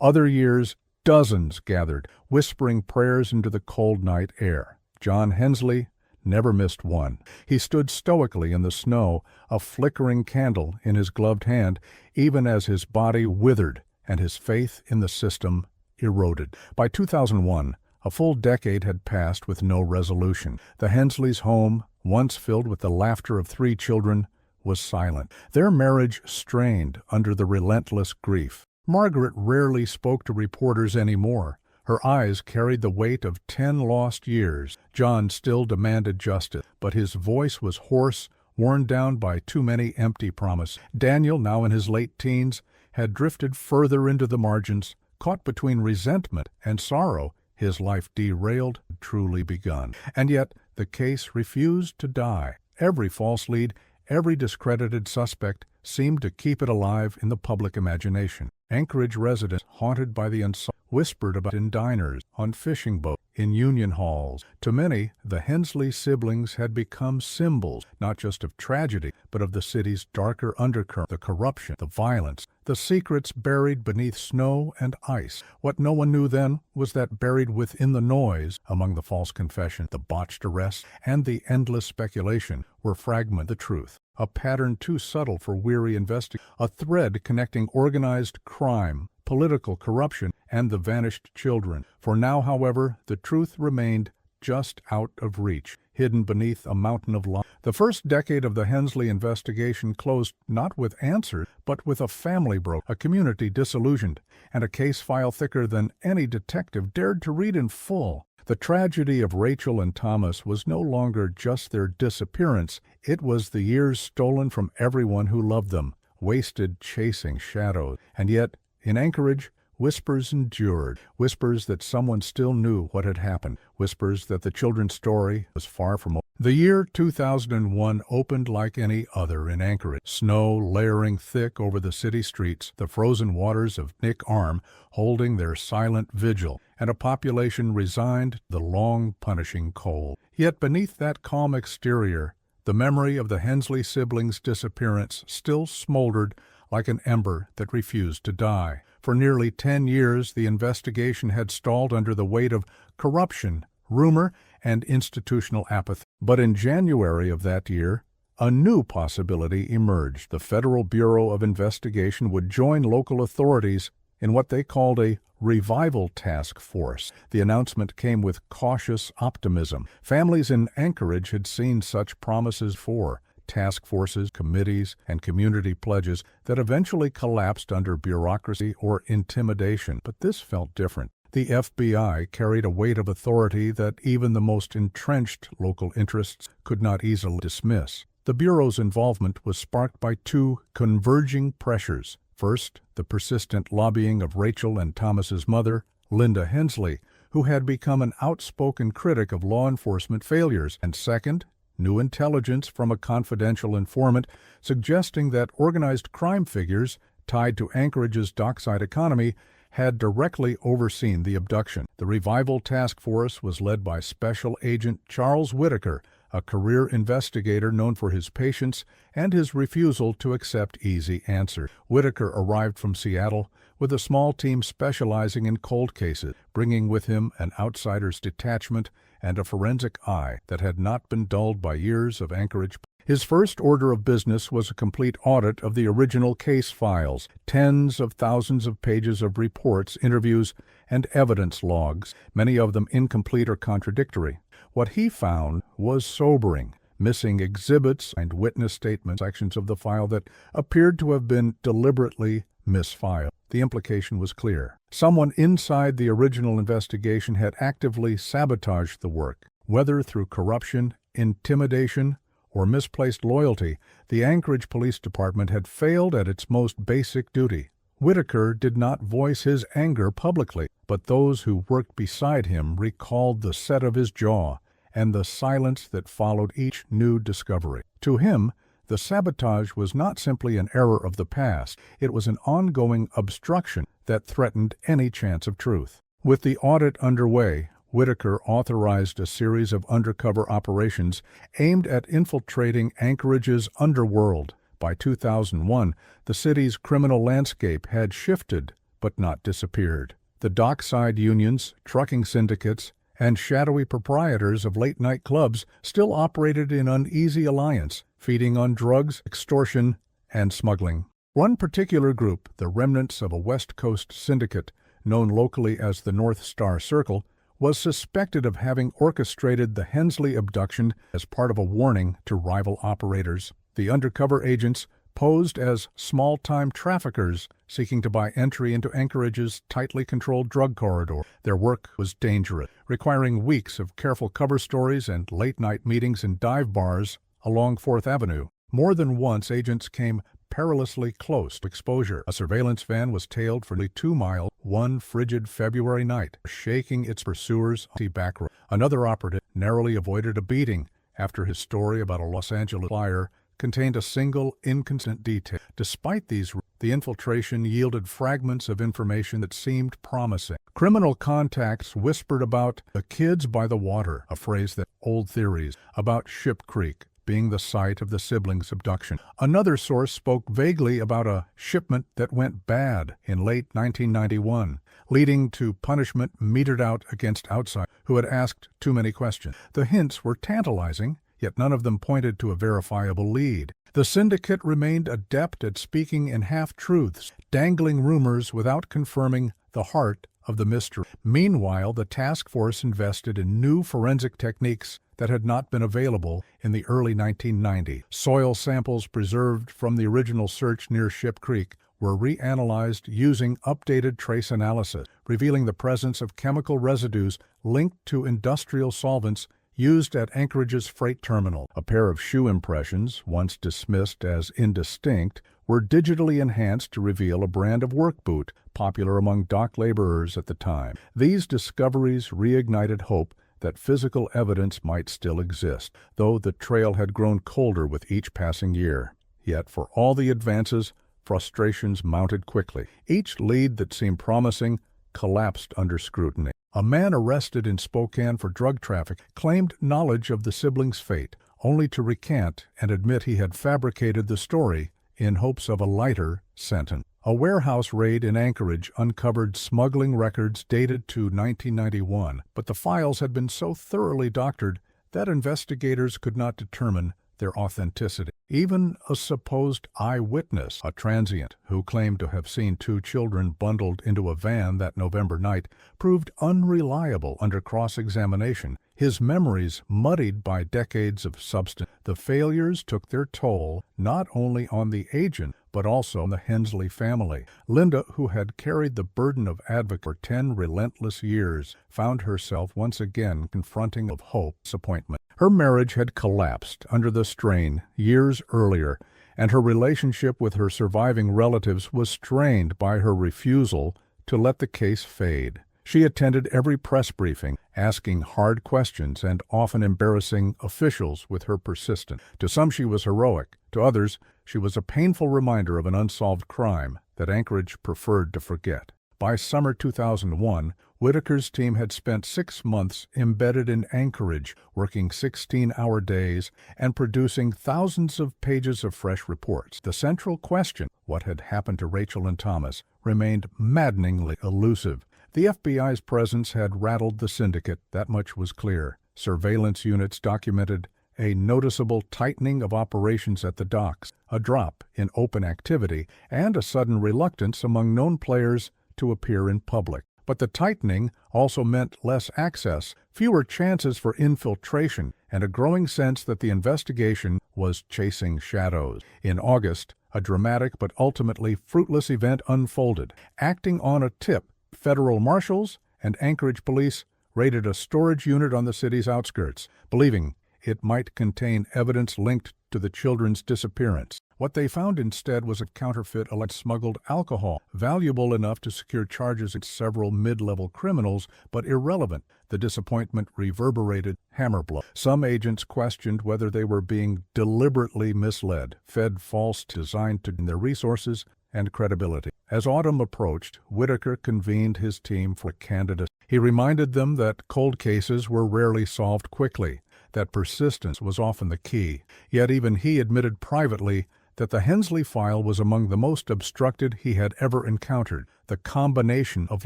Other years, dozens gathered, whispering prayers into the cold night air. John Hensley never missed one. He stood stoically in the snow, a flickering candle in his gloved hand, even as his body withered and his faith in the system eroded. By 2001, a full decade had passed with no resolution. The Hensleys' home, once filled with the laughter of 3 children, was silent. Their marriage strained under the relentless grief. Margaret rarely spoke to reporters anymore. Her eyes carried the weight of 10 lost years. John still demanded justice, but his voice was hoarse, worn down by too many empty promises. Daniel, now in his late teens, had drifted further into the margins. Caught between resentment and sorrow, his life derailed, truly begun. And yet, the case refused to die. Every false lead, every discredited suspect seemed to keep it alive in the public imagination. Anchorage residents, haunted by the unsolved, whispered about in diners, on fishing boats, in union halls. To many, the Hensley siblings had become symbols, not just of tragedy, but of the city's darker undercurrent, the corruption, the violence, the secrets buried beneath snow and ice. What no one knew then was that buried within the noise, among the false confessions, the botched arrests, and the endless speculation, were fragments of the truth. A pattern too subtle for weary investigation, a thread connecting organized crime, political corruption, and the vanished children. For now, however, the truth remained just out of reach, hidden beneath a mountain of lies. The first decade of the Hensley investigation closed not with answers, but with a family broke, a community disillusioned, and a case file thicker than any detective dared to read in full. The tragedy of Rachel and Thomas was no longer just their disappearance. It was the years stolen from everyone who loved them, wasted chasing shadows. And yet, in Anchorage, whispers endured, whispers that someone still knew what had happened, whispers that the children's story was far from over. The year 2001 opened like any other in Anchorage, snow layering thick over the city streets, the frozen waters of Nick Arm holding their silent vigil, and a population resigned to the long, punishing cold. Yet beneath that calm exterior, the memory of the Hensley siblings' disappearance still smoldered like an ember that refused to die. For nearly 10 years, the investigation had stalled under the weight of corruption, rumor, and institutional apathy. But in January of that year, a new possibility emerged. The Federal Bureau of Investigation would join local authorities in what they called a revival task force. The announcement came with cautious optimism. Families in Anchorage had seen such promises before. Task forces, committees, and community pledges that eventually collapsed under bureaucracy or intimidation. But this felt different. The FBI carried a weight of authority that even the most entrenched local interests could not easily dismiss. The Bureau's involvement was sparked by two converging pressures. First, the persistent lobbying of Rachel and Thomas's mother, Linda Hensley, who had become an outspoken critic of law enforcement failures. And second, new intelligence from a confidential informant suggesting that organized crime figures tied to Anchorage's dockside economy had directly overseen the abduction. The Revival Task Force was led by Special Agent Charles Whitaker, a career investigator known for his patience and his refusal to accept easy answers. Whitaker arrived from Seattle with a small team specializing in cold cases, bringing with him an outsider's detachment and a forensic eye that had not been dulled by years of Anchorage. His first order of business was a complete audit of the original case files, tens of thousands of pages of reports, interviews, and evidence logs, many of them incomplete or contradictory. What he found was sobering, missing exhibits and witness statement sections of the file that appeared to have been deliberately misfiled. The implication was clear. Someone inside the original investigation had actively sabotaged the work. Whether through corruption, intimidation, or misplaced loyalty, the Anchorage Police Department had failed at its most basic duty. Whitaker did not voice his anger publicly, but those who worked beside him recalled the set of his jaw and the silence that followed each new discovery. To him, the sabotage was not simply an error of the past, it was an ongoing obstruction that threatened any chance of truth. With the audit underway, Whitaker authorized a series of undercover operations aimed at infiltrating Anchorage's underworld. By 2001, the city's criminal landscape had shifted, but not disappeared. The dockside unions, trucking syndicates, and shadowy proprietors of late-night clubs still operated in uneasy alliance, feeding on drugs, extortion, and smuggling. One particular group, the remnants of a West Coast syndicate known locally as the North Star Circle, was suspected of having orchestrated the Hensley abduction as part of a warning to rival operators. The undercover agents posed as small-time traffickers seeking to buy entry into Anchorage's tightly controlled drug corridor. Their work was dangerous, requiring weeks of careful cover stories and late-night meetings in dive bars along 4th Avenue. More than once, agents came perilously close to exposure. A surveillance van was tailed for nearly 2 miles one frigid February night, shaking its pursuers on the back road. Another operative narrowly avoided a beating after his story about a Los Angeles flyer contained a single inconsistent detail. Despite these, the infiltration yielded fragments of information that seemed promising. Criminal contacts whispered about the kids by the water, a phrase that old theories about Ship Creek being the site of the siblings' abduction. Another source spoke vaguely about a shipment that went bad in late 1991, leading to punishment meted out against outsiders who had asked too many questions. The hints were tantalizing, yet none of them pointed to a verifiable lead. The syndicate remained adept at speaking in half-truths, dangling rumors without confirming the heart of the mystery. Meanwhile, the task force invested in new forensic techniques that had not been available in the early 1990s. Soil samples preserved from the original search near Ship Creek were reanalyzed using updated trace analysis, revealing the presence of chemical residues linked to industrial solvents used at Anchorage's freight terminal. A pair of shoe impressions, once dismissed as indistinct, were digitally enhanced to reveal a brand of work boot popular among dock laborers at the time. These discoveries reignited hope that physical evidence might still exist, though the trail had grown colder with each passing year. Yet, for all the advances, frustrations mounted quickly. Each lead that seemed promising collapsed under scrutiny. A man arrested in Spokane for drug trafficking claimed knowledge of the siblings' fate, only to recant and admit he had fabricated the story in hopes of a lighter sentence. A warehouse raid in Anchorage uncovered smuggling records dated to 1991, but the files had been so thoroughly doctored that investigators could not determine their authenticity. Even a supposed eyewitness, a transient who claimed to have seen two children bundled into a van that November night, proved unreliable under cross-examination, his memories muddied by decades of substance. The failures took their toll not only on the agent, but also on the Hensley family. Linda, who had carried the burden of advocacy for 10 relentless years, found herself once again confronting of hope, disappointment. Her marriage had collapsed under the strain years earlier, and her relationship with her surviving relatives was strained by her refusal to let the case fade. She attended every press briefing, asking hard questions and often embarrassing officials with her persistence. To some she was heroic, to others she was a painful reminder of an unsolved crime that Anchorage preferred to forget. By summer 2001, Whitaker's team had spent 6 months embedded in Anchorage, working 16-hour days and producing thousands of pages of fresh reports. The central question, what had happened to Rachel and Thomas, remained maddeningly elusive. The FBI's presence had rattled the syndicate, that much was clear. Surveillance units documented a noticeable tightening of operations at the docks, a drop in open activity, and a sudden reluctance among known players to appear in public. But the tightening also meant less access, fewer chances for infiltration, and a growing sense that the investigation was chasing shadows. In August, a dramatic but ultimately fruitless event unfolded. Acting on a tip, federal marshals and Anchorage police raided a storage unit on the city's outskirts, believing it might contain evidence linked to the children's disappearance. What they found instead was a counterfeit smuggled alcohol, valuable enough to secure charges against several mid-level criminals, but irrelevant. The disappointment reverberated hammer-blow. Some agents questioned whether they were being deliberately misled, fed false designed to their resources and credibility. As autumn approached, Whitaker convened his team for candidacy. He reminded them that cold cases were rarely solved quickly, that persistence was often the key. Yet even he admitted privately that the Hensley file was among the most obstructed he had ever encountered. The combination of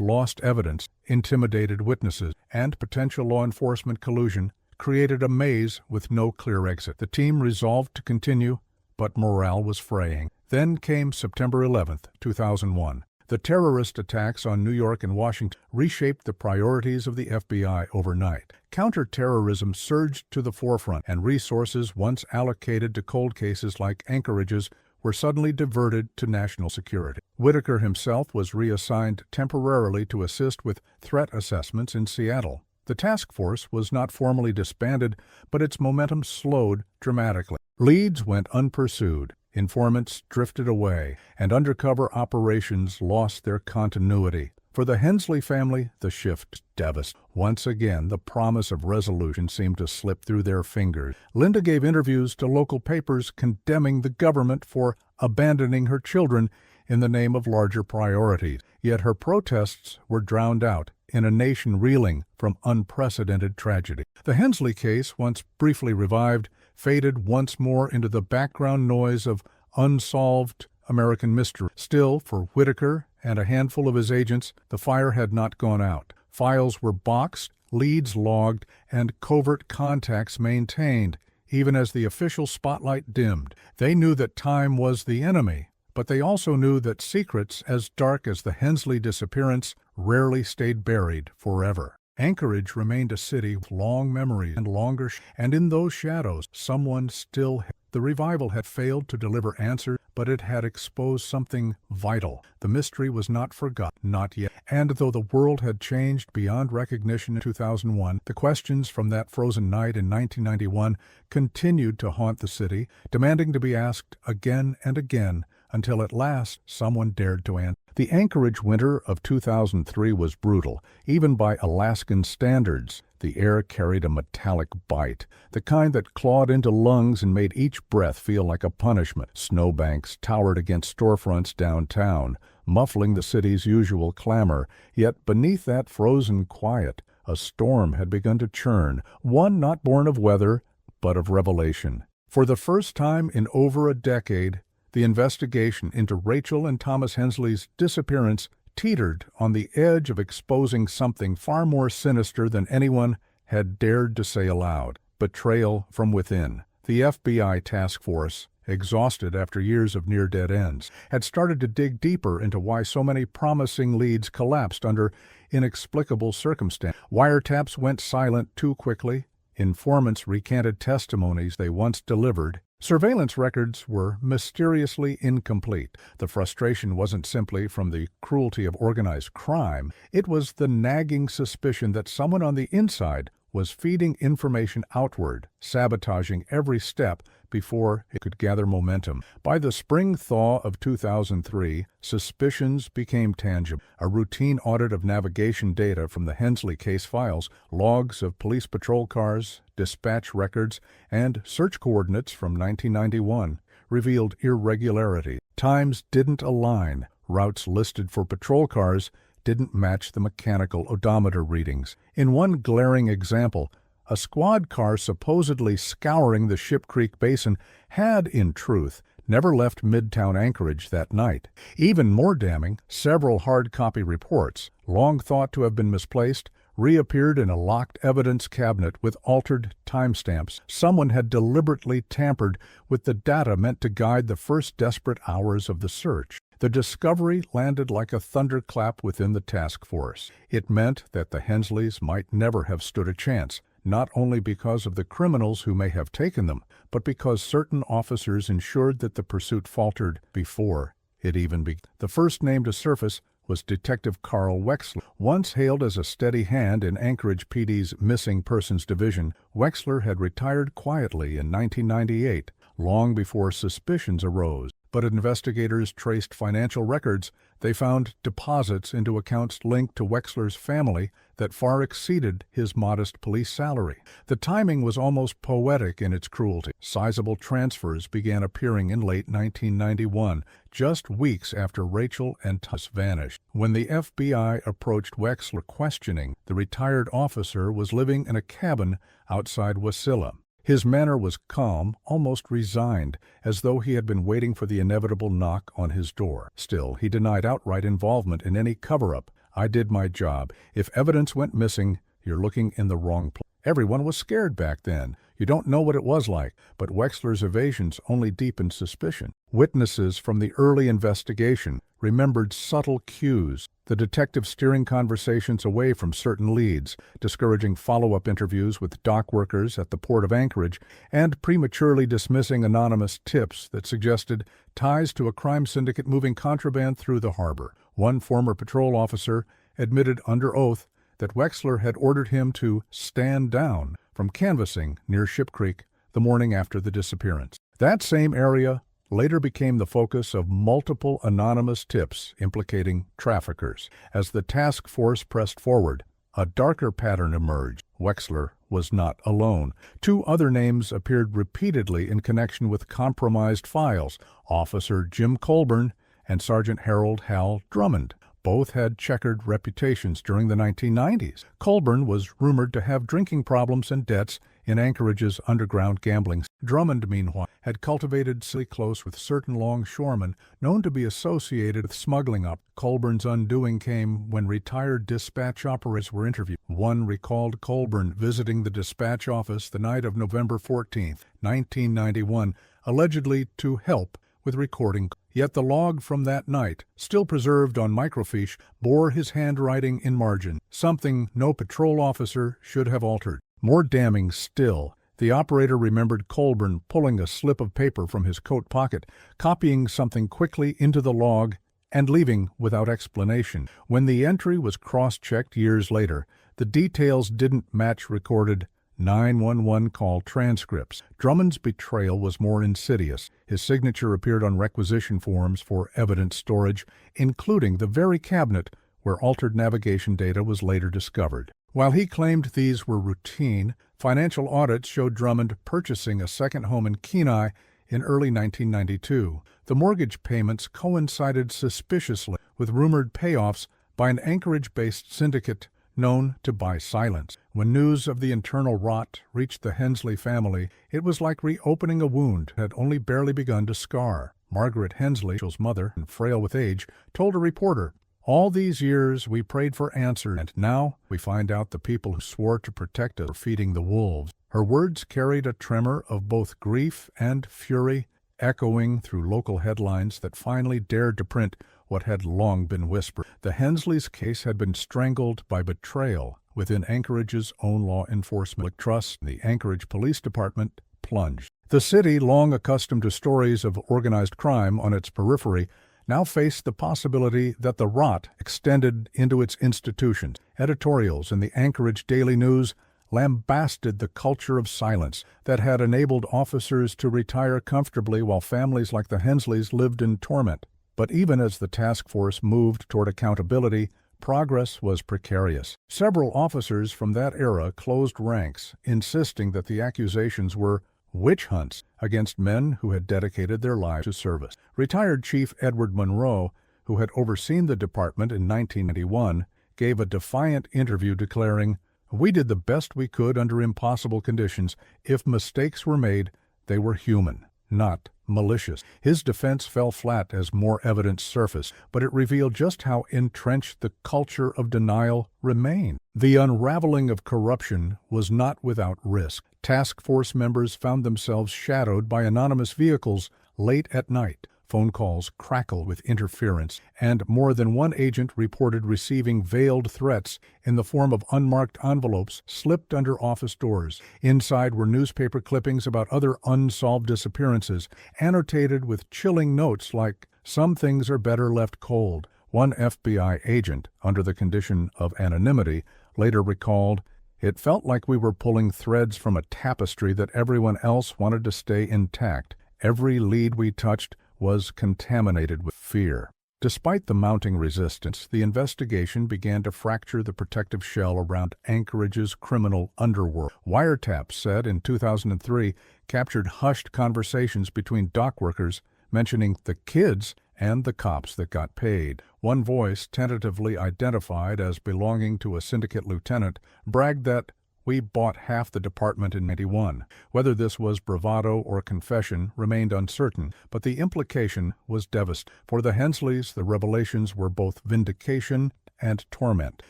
lost evidence, intimidated witnesses, and potential law enforcement collusion created a maze with no clear exit. The team resolved to continue, but morale was fraying. Then came September 11, 2001. The terrorist attacks on New York and Washington reshaped the priorities of the FBI overnight. Counterterrorism surged to the forefront, and resources once allocated to cold cases like Anchorage's were suddenly diverted to national security. Whitaker himself was reassigned temporarily to assist with threat assessments in Seattle. The task force was not formally disbanded, but its momentum slowed dramatically. Leads went unpursued. Informants drifted away, and undercover operations lost their continuity. For the Hensley family, the shift was devastating. Once again, the promise of resolution seemed to slip through their fingers. Linda gave interviews to local papers condemning the government for abandoning her children in the name of larger priorities. Yet her protests were drowned out in a nation reeling from unprecedented tragedy. The Hensley case, once briefly revived, faded once more into the background noise of unsolved American mystery. Still, for Whitaker and a handful of his agents, the fire had not gone out. Files were boxed, leads logged, and covert contacts maintained, even as the official spotlight dimmed. They knew that time was the enemy, but they also knew that secrets as dark as the Hensley disappearance rarely stayed buried forever. Anchorage remained a city with long memories and in those shadows, someone still had. The revival had failed to deliver answers, but it had exposed something vital. The mystery was not forgotten, not yet. And though the world had changed beyond recognition in 2001, the questions from that frozen night in 1991 continued to haunt the city, demanding to be asked again and again until at last someone dared to answer. The Anchorage winter of 2003 was brutal, even by Alaskan standards. The air carried a metallic bite, the kind that clawed into lungs and made each breath feel like a punishment. Snowbanks towered against storefronts downtown, muffling the city's usual clamor. Yet beneath that frozen quiet, a storm had begun to churn, one not born of weather, but of revelation. For the first time in over a decade, the investigation into Rachel and Thomas Hensley's disappearance teetered on the edge of exposing something far more sinister than anyone had dared to say aloud: betrayal from within. The FBI task force, exhausted after years of near-dead ends, had started to dig deeper into why so many promising leads collapsed under inexplicable circumstances. Wiretaps went silent too quickly. Informants recanted testimonies they once delivered. Surveillance records were mysteriously incomplete. The frustration wasn't simply from the cruelty of organized crime. It was the nagging suspicion that someone on the inside was feeding information outward, sabotaging every step before it could gather momentum. By the spring thaw of 2003, suspicions became tangible. A routine audit of navigation data from the Hensley case files, logs of police patrol cars, dispatch records, and search coordinates from 1991 revealed irregularity. Times didn't align. Routes listed for patrol cars didn't match the mechanical odometer readings. In one glaring example, a squad car supposedly scouring the Ship Creek Basin had, in truth, never left Midtown Anchorage that night. Even more damning, several hard-copy reports, long thought to have been misplaced, reappeared in a locked evidence cabinet with altered timestamps. Someone had deliberately tampered with the data meant to guide the first desperate hours of the search. The discovery landed like a thunderclap within the task force. It meant that the Hensleys might never have stood a chance, not only because of the criminals who may have taken them, but because certain officers ensured that the pursuit faltered before it even began. The first name to surface was Detective Carl Wexler. Once hailed as a steady hand in Anchorage PD's Missing Persons Division, Wexler had retired quietly in 1998, long before suspicions arose. But investigators traced financial records. They found deposits into accounts linked to Wexler's family that far exceeded his modest police salary. The timing was almost poetic in its cruelty. Sizable transfers began appearing in late 1991, just weeks after Rachel and Thomas vanished. When the FBI approached Wexler questioning, the retired officer was living in a cabin outside Wasilla. His manner was calm, almost resigned, as though he had been waiting for the inevitable knock on his door. Still, he denied outright involvement in any cover-up. "I did my job. If evidence went missing, you're looking in the wrong place." Everyone was scared back then. You don't know what it was like, but Wexler's evasions only deepened suspicion. Witnesses from the early investigation remembered subtle cues, the detective steering conversations away from certain leads, discouraging follow-up interviews with dock workers at the port of Anchorage, and prematurely dismissing anonymous tips that suggested ties to a crime syndicate moving contraband through the harbor. One former patrol officer admitted under oath that Wexler had ordered him to stand down from canvassing near Ship Creek the morning after the disappearance. That same area later became the focus of multiple anonymous tips implicating traffickers. As the task force pressed forward, a darker pattern emerged. Wexler was not alone. Two other names appeared repeatedly in connection with compromised files: Officer Jim Colburn and Sergeant Harold Hal Drummond. Both had checkered reputations during the 1990s. Colburn was rumored to have drinking problems and debts in Anchorage's underground gambling. Drummond, meanwhile, had cultivated close with certain longshoremen known to be associated with smuggling up. Colburn's undoing came when retired dispatch operators were interviewed. One recalled Colburn visiting the dispatch office the night of November 14, 1991, allegedly to help with recording. Yet the log from that night, still preserved on microfiche, bore his handwriting in margin, something no patrol officer should have altered. More damning still, the operator remembered Colburn pulling a slip of paper from his coat pocket, copying something quickly into the log, and leaving without explanation. When the entry was cross-checked years later, the details didn't match recorded 911 call transcripts. Drummond's betrayal was more insidious. His signature appeared on requisition forms for evidence storage, including the very cabinet where altered navigation data was later discovered. While he claimed these were routine, financial audits showed Drummond purchasing a second home in Kenai in early 1992. The mortgage payments coincided suspiciously with rumored payoffs by an Anchorage-based syndicate known to buy silence. When news of the internal rot reached the Hensley family, it was like reopening a wound that had only barely begun to scar. Margaret Hensley, Rachel's mother and frail with age, told a reporter, "All these years we prayed for answers, and now we find out the people who swore to protect us are feeding the wolves." Her words carried a tremor of both grief and fury, echoing through local headlines that finally dared to print what had long been whispered. The Hensleys' case had been strangled by betrayal within Anchorage's own law enforcement. Trust in the Anchorage Police Department plunged. The city, long accustomed to stories of organized crime on its periphery, now faced the possibility that the rot extended into its institutions. Editorials in the Anchorage Daily News lambasted the culture of silence that had enabled officers to retire comfortably while families like the Hensleys lived in torment. But even as the task force moved toward accountability, progress was precarious. Several officers from that era closed ranks, insisting that the accusations were witch hunts against men who had dedicated their lives to service. Retired Chief Edward Monroe, who had overseen the department in 1991, gave a defiant interview declaring, "We did the best we could under impossible conditions. If mistakes were made, they were human, not malicious." His defense fell flat as more evidence surfaced, but it revealed just how entrenched the culture of denial remained. The unraveling of corruption was not without risk. Task force members found themselves shadowed by anonymous vehicles late at night. Phone calls crackled with interference, and more than one agent reported receiving veiled threats in the form of unmarked envelopes slipped under office doors. Inside were newspaper clippings about other unsolved disappearances, annotated with chilling notes like, "Some things are better left cold." One FBI agent, under the condition of anonymity, later recalled, "It felt like we were pulling threads from a tapestry that everyone else wanted to stay intact. Every lead we touched was contaminated with fear." Despite the mounting resistance, the investigation began to fracture the protective shell around Anchorage's criminal underworld. Wiretaps, said in 2003, captured hushed conversations between dock workers mentioning the kids and the cops that got paid. One voice, tentatively identified as belonging to a syndicate lieutenant, bragged that, "We bought half the department in '91. Whether this was bravado or confession remained uncertain, but the implication was devastating. For the Hensleys, the revelations were both vindication and torment.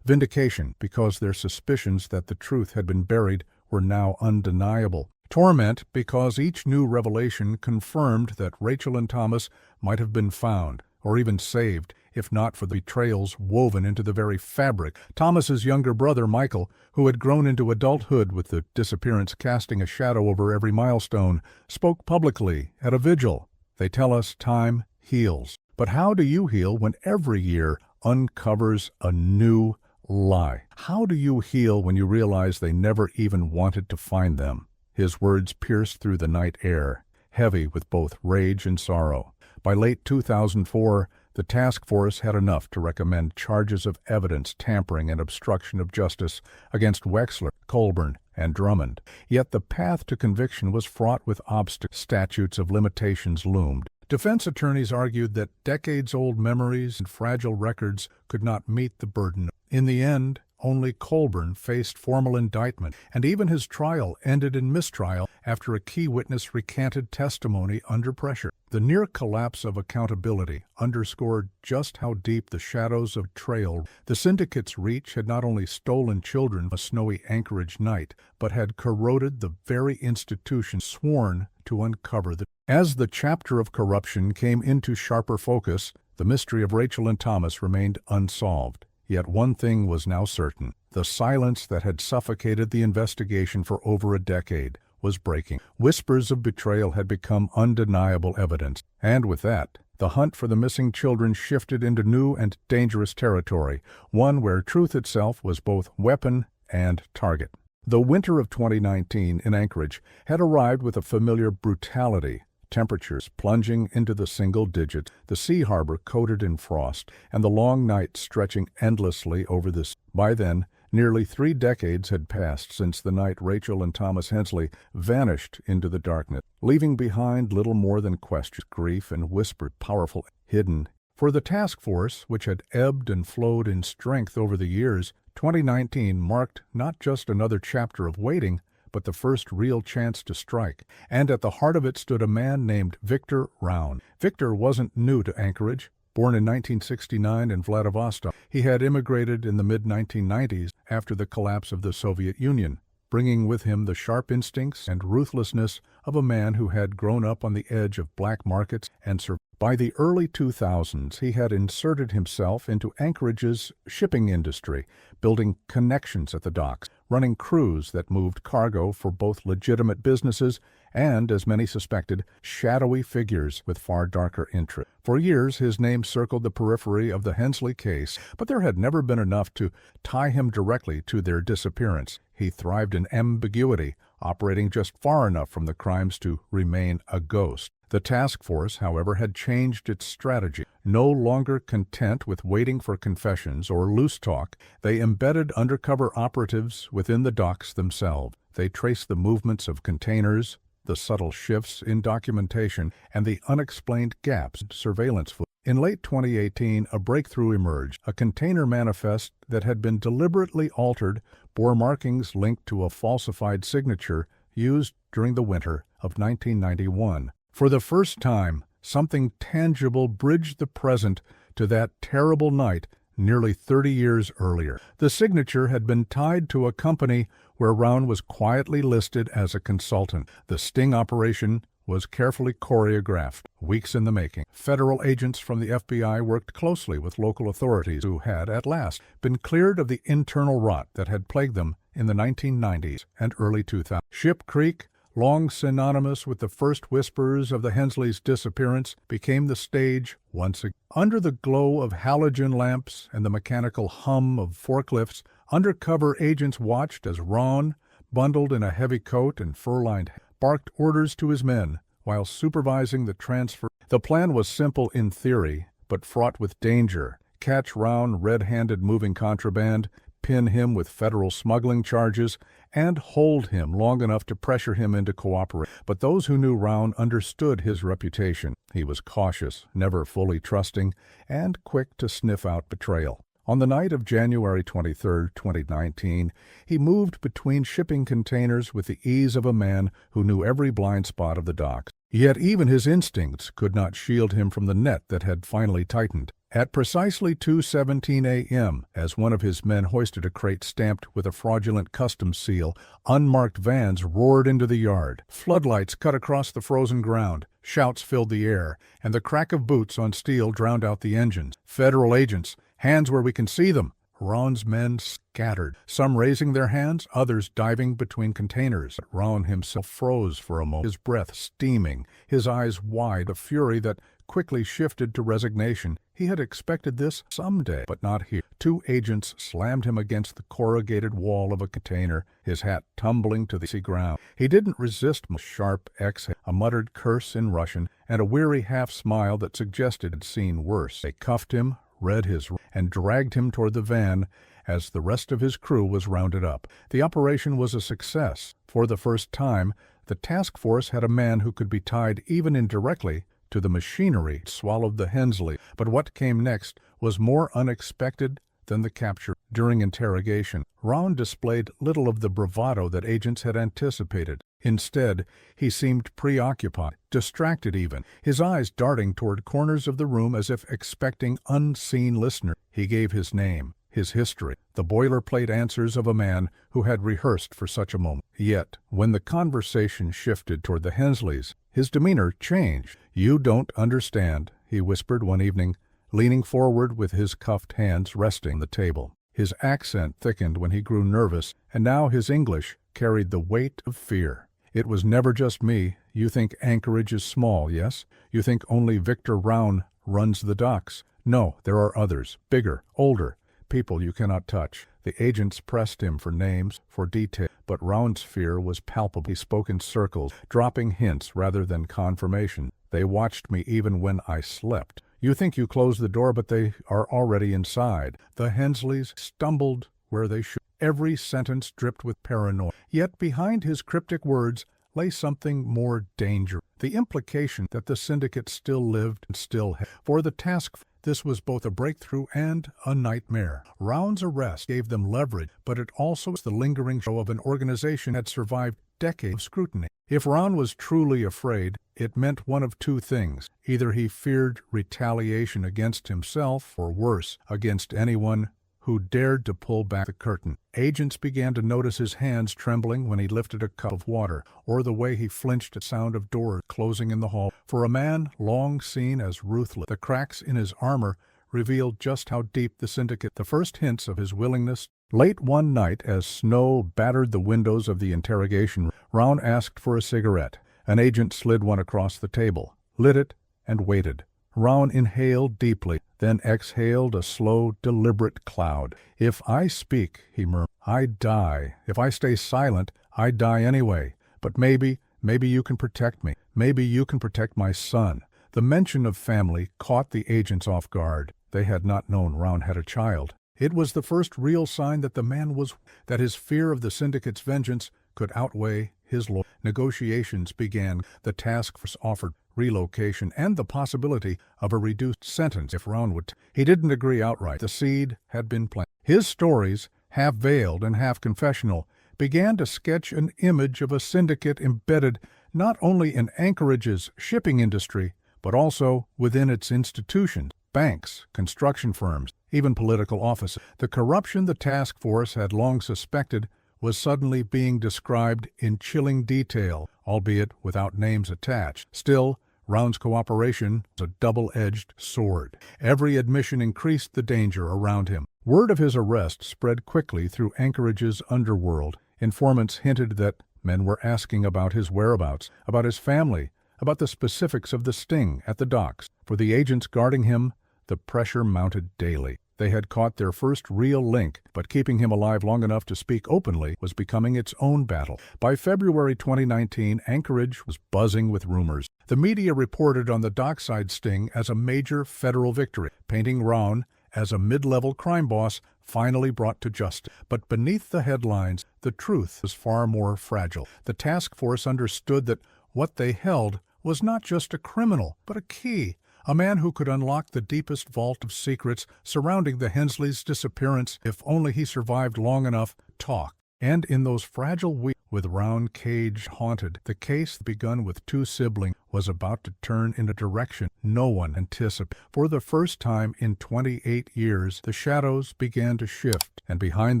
Vindication because their suspicions that the truth had been buried were now undeniable. Torment because each new revelation confirmed that Rachel and Thomas might have been found, or even saved, if not for the betrayals woven into the very fabric. Thomas's younger brother, Michael, who had grown into adulthood with the disappearance casting a shadow over every milestone, spoke publicly at a vigil. "They tell us time heals. But how do you heal when every year uncovers a new lie? How do you heal when you realize they never even wanted to find them?" His words pierced through the night air, heavy with both rage and sorrow. By late 2004, the task force had enough to recommend charges of evidence tampering and obstruction of justice against Wexler, Colburn, and Drummond. Yet the path to conviction was fraught with obstacles. Statutes of limitations loomed. Defense attorneys argued that decades-old memories and fragile records could not meet the burden. In the end, only Colburn faced formal indictment, and even his trial ended in mistrial after a key witness recanted testimony under pressure. The near collapse of accountability underscored just how deep the shadows of betrayal. The syndicate's reach had not only stolen children a snowy Anchorage night, but had corroded the very institution sworn to uncover them. As the chapter of corruption came into sharper focus, the mystery of Rachel and Thomas remained unsolved. Yet one thing was now certain. The silence that had suffocated the investigation for over a decade was breaking. Whispers of betrayal had become undeniable evidence. And with that, the hunt for the missing children shifted into new and dangerous territory, one where truth itself was both weapon and target. The winter of 2019 in Anchorage had arrived with a familiar brutality. Temperatures plunging into the single digits, the sea harbor coated in frost, and the long nights stretching endlessly over the sea. By then, nearly 3 decades had passed since the night Rachel and Thomas Hensley vanished into the darkness, leaving behind little more than questions, grief, and whispered, powerful, hidden. For the task force, which had ebbed and flowed in strength over the years, 2019 marked not just another chapter of waiting, but the first real chance to strike. And at the heart of it stood a man named Victor Round. Victor wasn't new to Anchorage. Born in 1969 in Vladivostok, he had immigrated in the mid-1990s after the collapse of the Soviet Union, bringing with him the sharp instincts and ruthlessness of a man who had grown up on the edge of black markets and survived. By the early 2000s, he had inserted himself into Anchorage's shipping industry, building connections at the docks, running crews that moved cargo for both legitimate businesses and, as many suspected, shadowy figures with far darker interests. For years, his name circled the periphery of the Hensley case, but there had never been enough to tie him directly to their disappearance. He thrived in ambiguity, operating just far enough from the crimes to remain a ghost. The task force, however, had changed its strategy. No longer content with waiting for confessions or loose talk, they embedded undercover operatives within the docks themselves. They traced the movements of containers, the subtle shifts in documentation, and the unexplained gaps in surveillance footage. In late 2018, a breakthrough emerged. A container manifest that had been deliberately altered bore markings linked to a falsified signature used during the winter of 1991. For the first time, something tangible bridged the present to that terrible night nearly 30 years earlier. The signature had been tied to a company where Round was quietly listed as a consultant. The sting operation was carefully choreographed, weeks in the making. Federal agents from the FBI worked closely with local authorities who had, at last, been cleared of the internal rot that had plagued them in the 1990s and early 2000s. Ship Creek, long synonymous with the first whispers of the Hensleys' disappearance, became the stage once again. Under the glow of halogen lamps and the mechanical hum of forklifts, undercover agents watched as Ron, bundled in a heavy coat and fur-lined hat, barked orders to his men while supervising the transfer. The plan was simple in theory, but fraught with danger. Catch Round red-handed moving contraband, pin him with federal smuggling charges, and hold him long enough to pressure him into cooperation. But those who knew Round understood his reputation. He was cautious, never fully trusting, and quick to sniff out betrayal. On the night of January 23, 2019, he moved between shipping containers with the ease of a man who knew every blind spot of the docks. Yet even his instincts could not shield him from the net that had finally tightened. At precisely 2:17 a.m., as one of his men hoisted a crate stamped with a fraudulent customs seal, unmarked vans roared into the yard. Floodlights cut across the frozen ground. Shouts filled the air, and the crack of boots on steel drowned out the engines. Federal agents, hands where we can see them. Ron's men scattered, some raising their hands, others diving between containers. Ron himself froze for a moment, his breath steaming, his eyes wide, a fury that quickly shifted to resignation. He had expected this someday, but not here. 2 agents slammed him against the corrugated wall of a container, his hat tumbling to the sea ground. He didn't resist a sharp exhale, a muttered curse in Russian, and a weary half-smile that suggested he'd seen worse. They cuffed him, read his, and dragged him toward the van as the rest of his crew was rounded up. The operation was a success. For the first time, the task force had a man who could be tied even indirectly to the machinery that swallowed the Hensley. But what came next was more unexpected than the capture. During interrogation, Round displayed little of the bravado that agents had anticipated. Instead, he seemed preoccupied, distracted even, his eyes darting toward corners of the room as if expecting unseen listeners. He gave his name, his history, the boilerplate answers of a man who had rehearsed for such a moment. Yet, when the conversation shifted toward the Hensleys, his demeanor changed. "You don't understand," he whispered one evening, leaning forward with his cuffed hands resting on the table. His accent thickened when he grew nervous, and now his English carried the weight of fear. "It was never just me. You think Anchorage is small, yes? You think only Victor Round runs the docks. No, there are others, bigger, older, people you cannot touch. The agents pressed him for names, for detail, but Round's fear was palpable. He spoke in circles, dropping hints rather than confirmation. They watched me even when I slept. You think you closed the door, but they are already inside. The Hensleys stumbled where they should. Every sentence dripped with paranoia. Yet behind his cryptic words lay something more dangerous. The implication that the syndicate still lived and still had. For the task, this was both a breakthrough and a nightmare. Round's arrest gave them leverage, but it also was the lingering show of an organization that had survived decades of scrutiny. If Round was truly afraid, it meant one of two things. Either he feared retaliation against himself, or worse, against anyone who dared to pull back the curtain. Agents began to notice his hands trembling when he lifted a cup of water, or the way he flinched at sound of doors closing in the hall. For a man long seen as ruthless, the cracks in his armor revealed just how deep the syndicate. The first hints of his willingness. Late one night, as snow battered the windows of the interrogation room, Round asked for a cigarette. An agent slid one across the table, lit it, and waited. Round inhaled deeply, then exhaled a slow, deliberate cloud. "If I speak," he murmured, "I die. If I stay silent, I die anyway. But maybe you can protect me. Maybe you can protect my son." The mention of family caught the agents off guard. They had not known Round had a child. It was the first real sign that that his fear of the syndicate's vengeance could outweigh his loyalty. Negotiations began. The task force offered relocation and the possibility of a reduced sentence if Round would. He didn't agree outright. The seed had been planted. His stories, half veiled and half confessional, began to sketch an image of a syndicate embedded not only in Anchorage's shipping industry, but also within its institutions, banks, construction firms, even political offices. The corruption the task force had long suspected was suddenly being described in chilling detail, albeit without names attached. Still, Round's cooperation was a double-edged sword. Every admission increased the danger around him. Word of his arrest spread quickly through Anchorage's underworld. Informants hinted that men were asking about his whereabouts, about his family, about the specifics of the sting at the docks. For the agents guarding him, the pressure mounted daily. They had caught their first real link, but keeping him alive long enough to speak openly was becoming its own battle. By February 2019, Anchorage was buzzing with rumors. The media reported on the dockside sting as a major federal victory, painting Round as a mid-level crime boss finally brought to justice. But beneath the headlines, the truth was far more fragile. The task force understood that what they held was not just a criminal, but a key. A man who could unlock the deepest vault of secrets surrounding the Hensleys' disappearance if only he survived long enough to talk. And in those fragile weeks, with Round cage haunted, the case begun with two siblings was about to turn in a direction no one anticipated. For the first time in 28 years, the shadows began to shift, and behind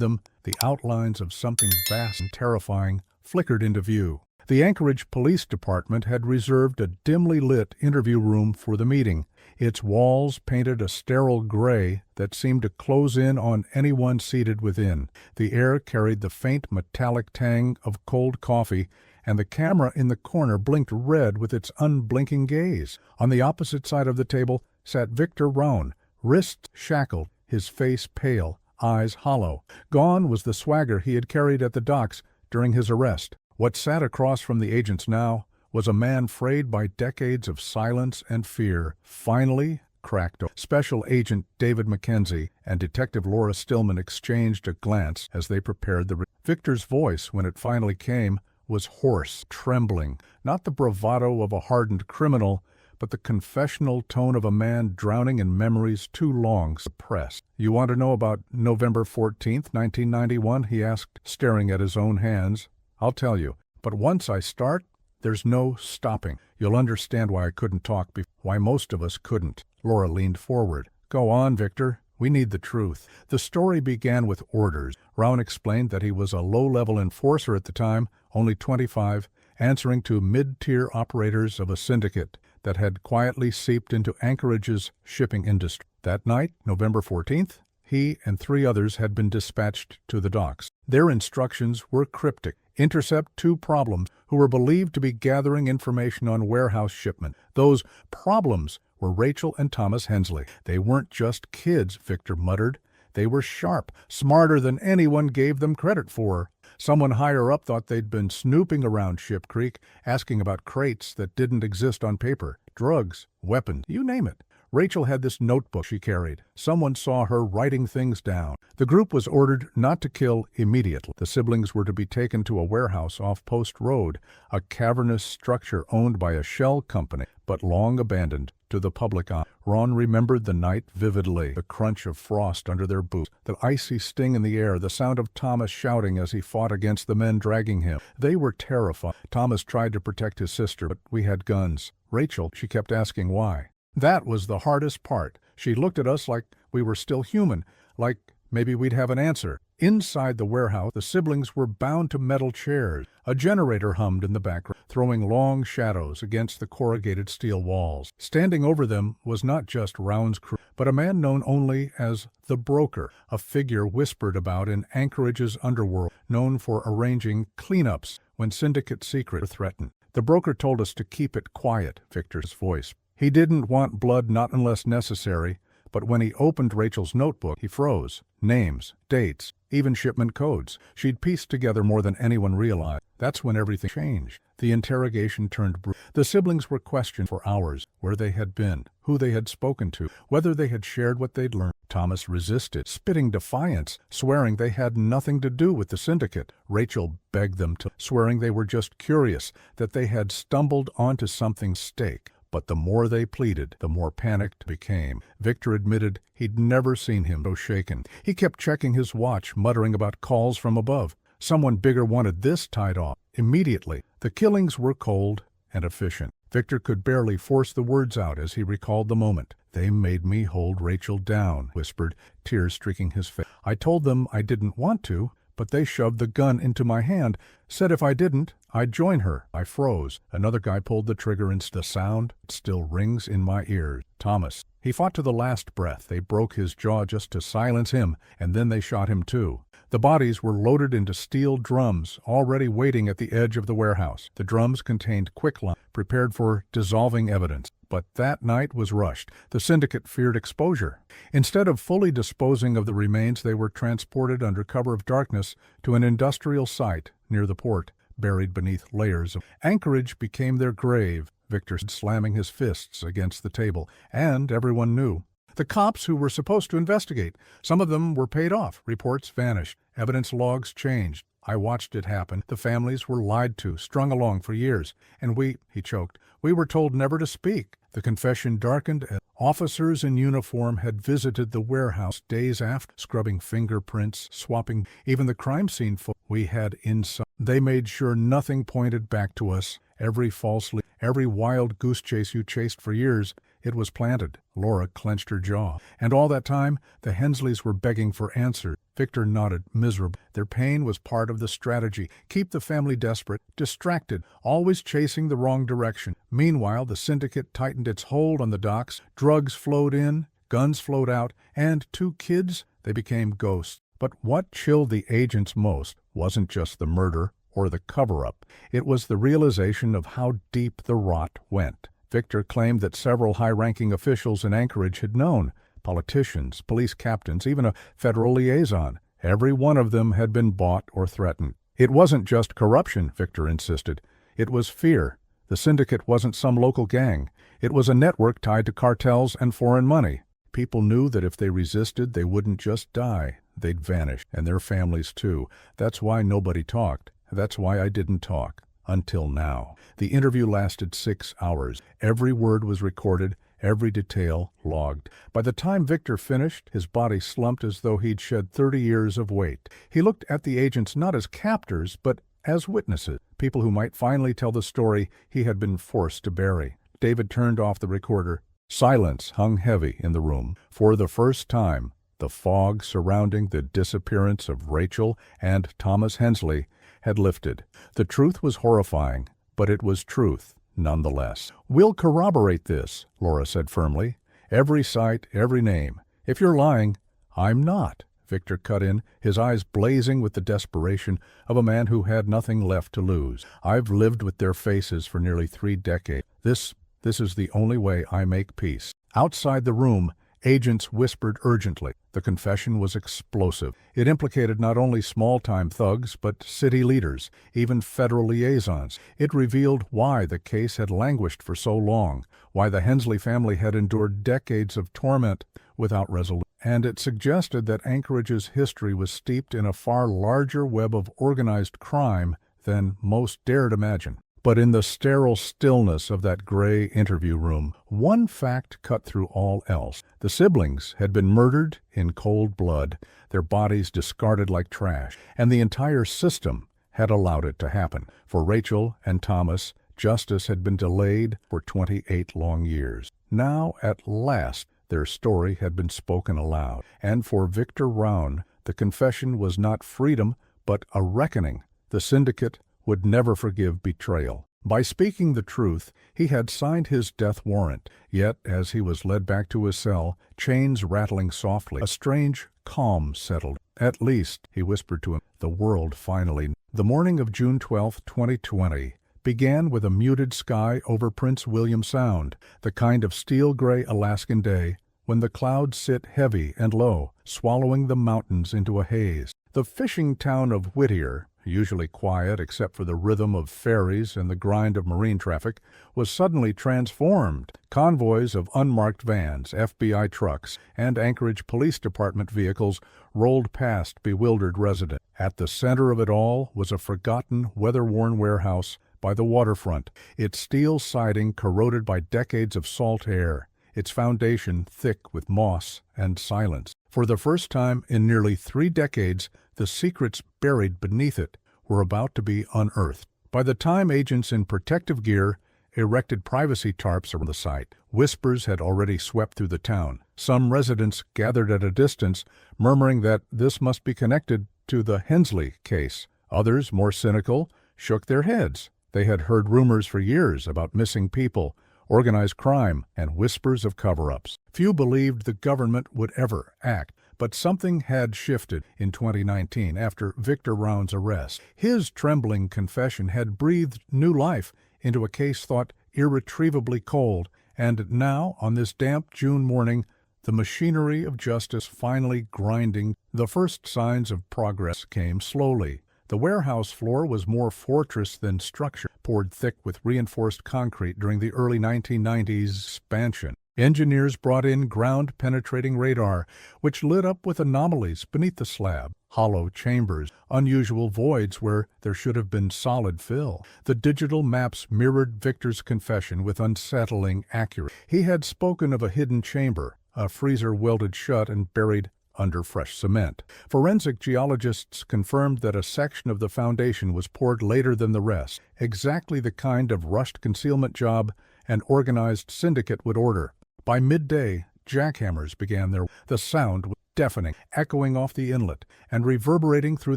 them, the outlines of something vast and terrifying flickered into view. The Anchorage Police Department had reserved a dimly lit interview room for the meeting, its walls painted a sterile gray that seemed to close in on anyone seated within. The air carried the faint metallic tang of cold coffee, and the camera in the corner blinked red with its unblinking gaze. On the opposite side of the table sat Victor Round, wrists shackled, his face pale, eyes hollow. Gone was the swagger he had carried at the docks during his arrest. What sat across from the agents now was a man frayed by decades of silence and fear, finally cracked open. Special Agent David Mackenzie and Detective Laura Stillman exchanged a glance as they prepared the Victor's voice, when it finally came, was hoarse, trembling, not the bravado of a hardened criminal, but the confessional tone of a man drowning in memories too long suppressed. "You want to know about November 14th, 1991? He asked, staring at his own hands. "I'll tell you, but once I start, there's no stopping. You'll understand why I couldn't talk before, why most of us couldn't." Laura leaned forward. "Go on, Victor. We need the truth." The story began with orders. Round explained that he was a low-level enforcer at the time, only 25, answering to mid-tier operators of a syndicate that had quietly seeped into Anchorage's shipping industry. That night, November 14th, he and 3 others had been dispatched to the docks. Their instructions were cryptic. Intercept 2 problems who were believed to be gathering information on warehouse shipment. Those problems were Rachel and Thomas Hensley. They weren't just kids, Victor muttered. They were sharp, smarter than anyone gave them credit for. Someone higher up thought they'd been snooping around Ship Creek, asking about crates that didn't exist on paper, drugs, weapons, you name it. Rachel had this notebook she carried. Someone saw her writing things down. The group was ordered not to kill immediately. The siblings were to be taken to a warehouse off Post Road, a cavernous structure owned by a shell company, but long abandoned to the public eye. Ron remembered the night vividly, the crunch of frost under their boots, the icy sting in the air, the sound of Thomas shouting as he fought against the men dragging him. They were terrified. Thomas tried to protect his sister, but we had guns. Rachel, she kept asking why. That was the hardest part. She looked at us like we were still human, like maybe we'd have an answer. Inside the warehouse, the siblings were bound to metal chairs. A generator hummed in the background, throwing long shadows against the corrugated steel walls. Standing over them was not just Round's crew, but a man known only as the Broker, a figure whispered about in Anchorage's underworld, known for arranging cleanups when syndicate secrets were threatened. The Broker told us to keep it quiet, Victor's voice. He didn't want blood, not unless necessary, but when he opened Rachel's notebook, he froze. Names, dates, even shipment codes. She'd pieced together more than anyone realized. That's when everything changed. The interrogation turned brutal. The siblings were questioned for hours, where they had been, who they had spoken to, whether they had shared what they'd learned. Thomas resisted, spitting defiance, swearing they had nothing to do with the syndicate. Rachel begged them to, swearing they were just curious, that they had stumbled onto something stake. But the more they pleaded, the more panicked became. Victor admitted he'd never seen him so shaken. He kept checking his watch, muttering about calls from above. Someone bigger wanted this tied off immediately. The killings were cold and efficient. Victor could barely force the words out as he recalled the moment. "They made me hold Rachel down," whispered, tears streaking his face. "I told them I didn't want to, but they shoved the gun into my hand, said if I didn't, I'd join her." I froze. Another guy pulled the trigger and the sound still rings in my ears. Thomas. He fought to the last breath. They broke his jaw just to silence him, and then they shot him too. The bodies were loaded into steel drums, already waiting at the edge of the warehouse. The drums contained quicklime, prepared for dissolving evidence. But that night was rushed. The syndicate feared exposure. Instead of fully disposing of the remains, they were transported under cover of darkness to an industrial site near the port, buried beneath layers of... Anchorage became their grave, Victor said, slamming his fists against the table, and everyone knew. The cops who were supposed to investigate, some of them were paid off. Reports vanished. Evidence logs changed. I watched it happen. The families were lied to, strung along for years. And he choked, we were told never to speak. The confession darkened as officers in uniform had visited the warehouse days after, scrubbing fingerprints, swapping even the crime scene we had inside. They made sure nothing pointed back to us. Every false lead, every wild goose chase you chased for years, it was planted. Laura clenched her jaw. And all that time, the Hensleys were begging for answers. Victor nodded, miserable. Their pain was part of the strategy. Keep the family desperate, distracted, always chasing the wrong direction. Meanwhile, the syndicate tightened its hold on the docks. Drugs flowed in, guns flowed out, and 2 kids, they became ghosts. But what chilled the agents most wasn't just the murder or the cover-up. It was the realization of how deep the rot went. Victor claimed that several high-ranking officials in Anchorage had known, politicians, police captains, even a federal liaison. Every one of them had been bought or threatened. It wasn't just corruption, Victor insisted. It was fear. The syndicate wasn't some local gang. It was a network tied to cartels and foreign money. People knew that if they resisted, they wouldn't just die. They'd vanish, and their families too. That's why nobody talked. That's why I didn't talk. Until now. The interview lasted 6 hours. Every word was recorded, every detail logged. By the time Victor finished, his body slumped as though he'd shed 30 years of weight. He looked at the agents not as captors, but as witnesses, people who might finally tell the story he had been forced to bury. David turned off the recorder. Silence hung heavy in the room. For the first time, the fog surrounding the disappearance of Rachel and Thomas Hensley had lifted. The truth was horrifying, but it was truth nonetheless. "We'll corroborate this," Laura said firmly. "Every site, every name. If you're lying, I'm not," Victor cut in, his eyes blazing with the desperation of a man who had nothing left to lose. "I've lived with their faces for nearly 3 decades. This is the only way I make peace." Outside the room, Agents whispered urgently. The confession was explosive. It implicated not only small-time thugs, but city leaders, even federal liaisons. It revealed why the case had languished for so long, why the Hensley family had endured decades of torment without resolution. And it suggested that Anchorage's history was steeped in a far larger web of organized crime than most dared imagine. But in the sterile stillness of that gray interview room, one fact cut through all else. The siblings had been murdered in cold blood, their bodies discarded like trash, and the entire system had allowed it to happen. For Rachel and Thomas, justice had been delayed for 28 long years. Now, at last, their story had been spoken aloud. And for Victor Round, the confession was not freedom, but a reckoning. The syndicate would never forgive betrayal. By speaking the truth, he had signed his death warrant. Yet, as he was led back to his cell, chains rattling softly, a strange calm settled. At least, he whispered to him, the world finally. The morning of June 12, 2020, began with a muted sky over Prince William Sound, the kind of steel-gray Alaskan day when the clouds sit heavy and low, swallowing the mountains into a haze. The fishing town of Whittier, usually quiet except for the rhythm of ferries and the grind of marine traffic, was suddenly transformed. Convoys of unmarked vans, FBI trucks, and Anchorage Police Department vehicles rolled past bewildered residents. At the center of it all was a forgotten, weather-worn warehouse by the waterfront, its steel siding corroded by decades of salt air, its foundation thick with moss and silence. For the first time in nearly 3 decades, the secrets buried beneath it were about to be unearthed. By the time agents in protective gear erected privacy tarps around the site, whispers had already swept through the town. Some residents gathered at a distance, murmuring that this must be connected to the Hensley case. Others, more cynical, shook their heads. They had heard rumors for years about missing people, organized crime, and whispers of cover-ups. Few believed the government would ever act, but something had shifted in 2019 after Victor Round's arrest. His trembling confession had breathed new life into a case thought irretrievably cold, and now, on this damp June morning, the machinery of justice finally grinding. The first signs of progress came slowly. The warehouse floor was more fortress than structure, poured thick with reinforced concrete during the early 1990s expansion. Engineers brought in ground-penetrating radar, which lit up with anomalies beneath the slab, hollow chambers, unusual voids where there should have been solid fill. The digital maps mirrored Victor's confession with unsettling accuracy. He had spoken of a hidden chamber, a freezer welded shut and buried under fresh cement. Forensic geologists confirmed that a section of the foundation was poured later than the rest, exactly the kind of rushed concealment job an organized syndicate would order. By midday, jackhammers began the sound was deafening, echoing off the inlet and reverberating through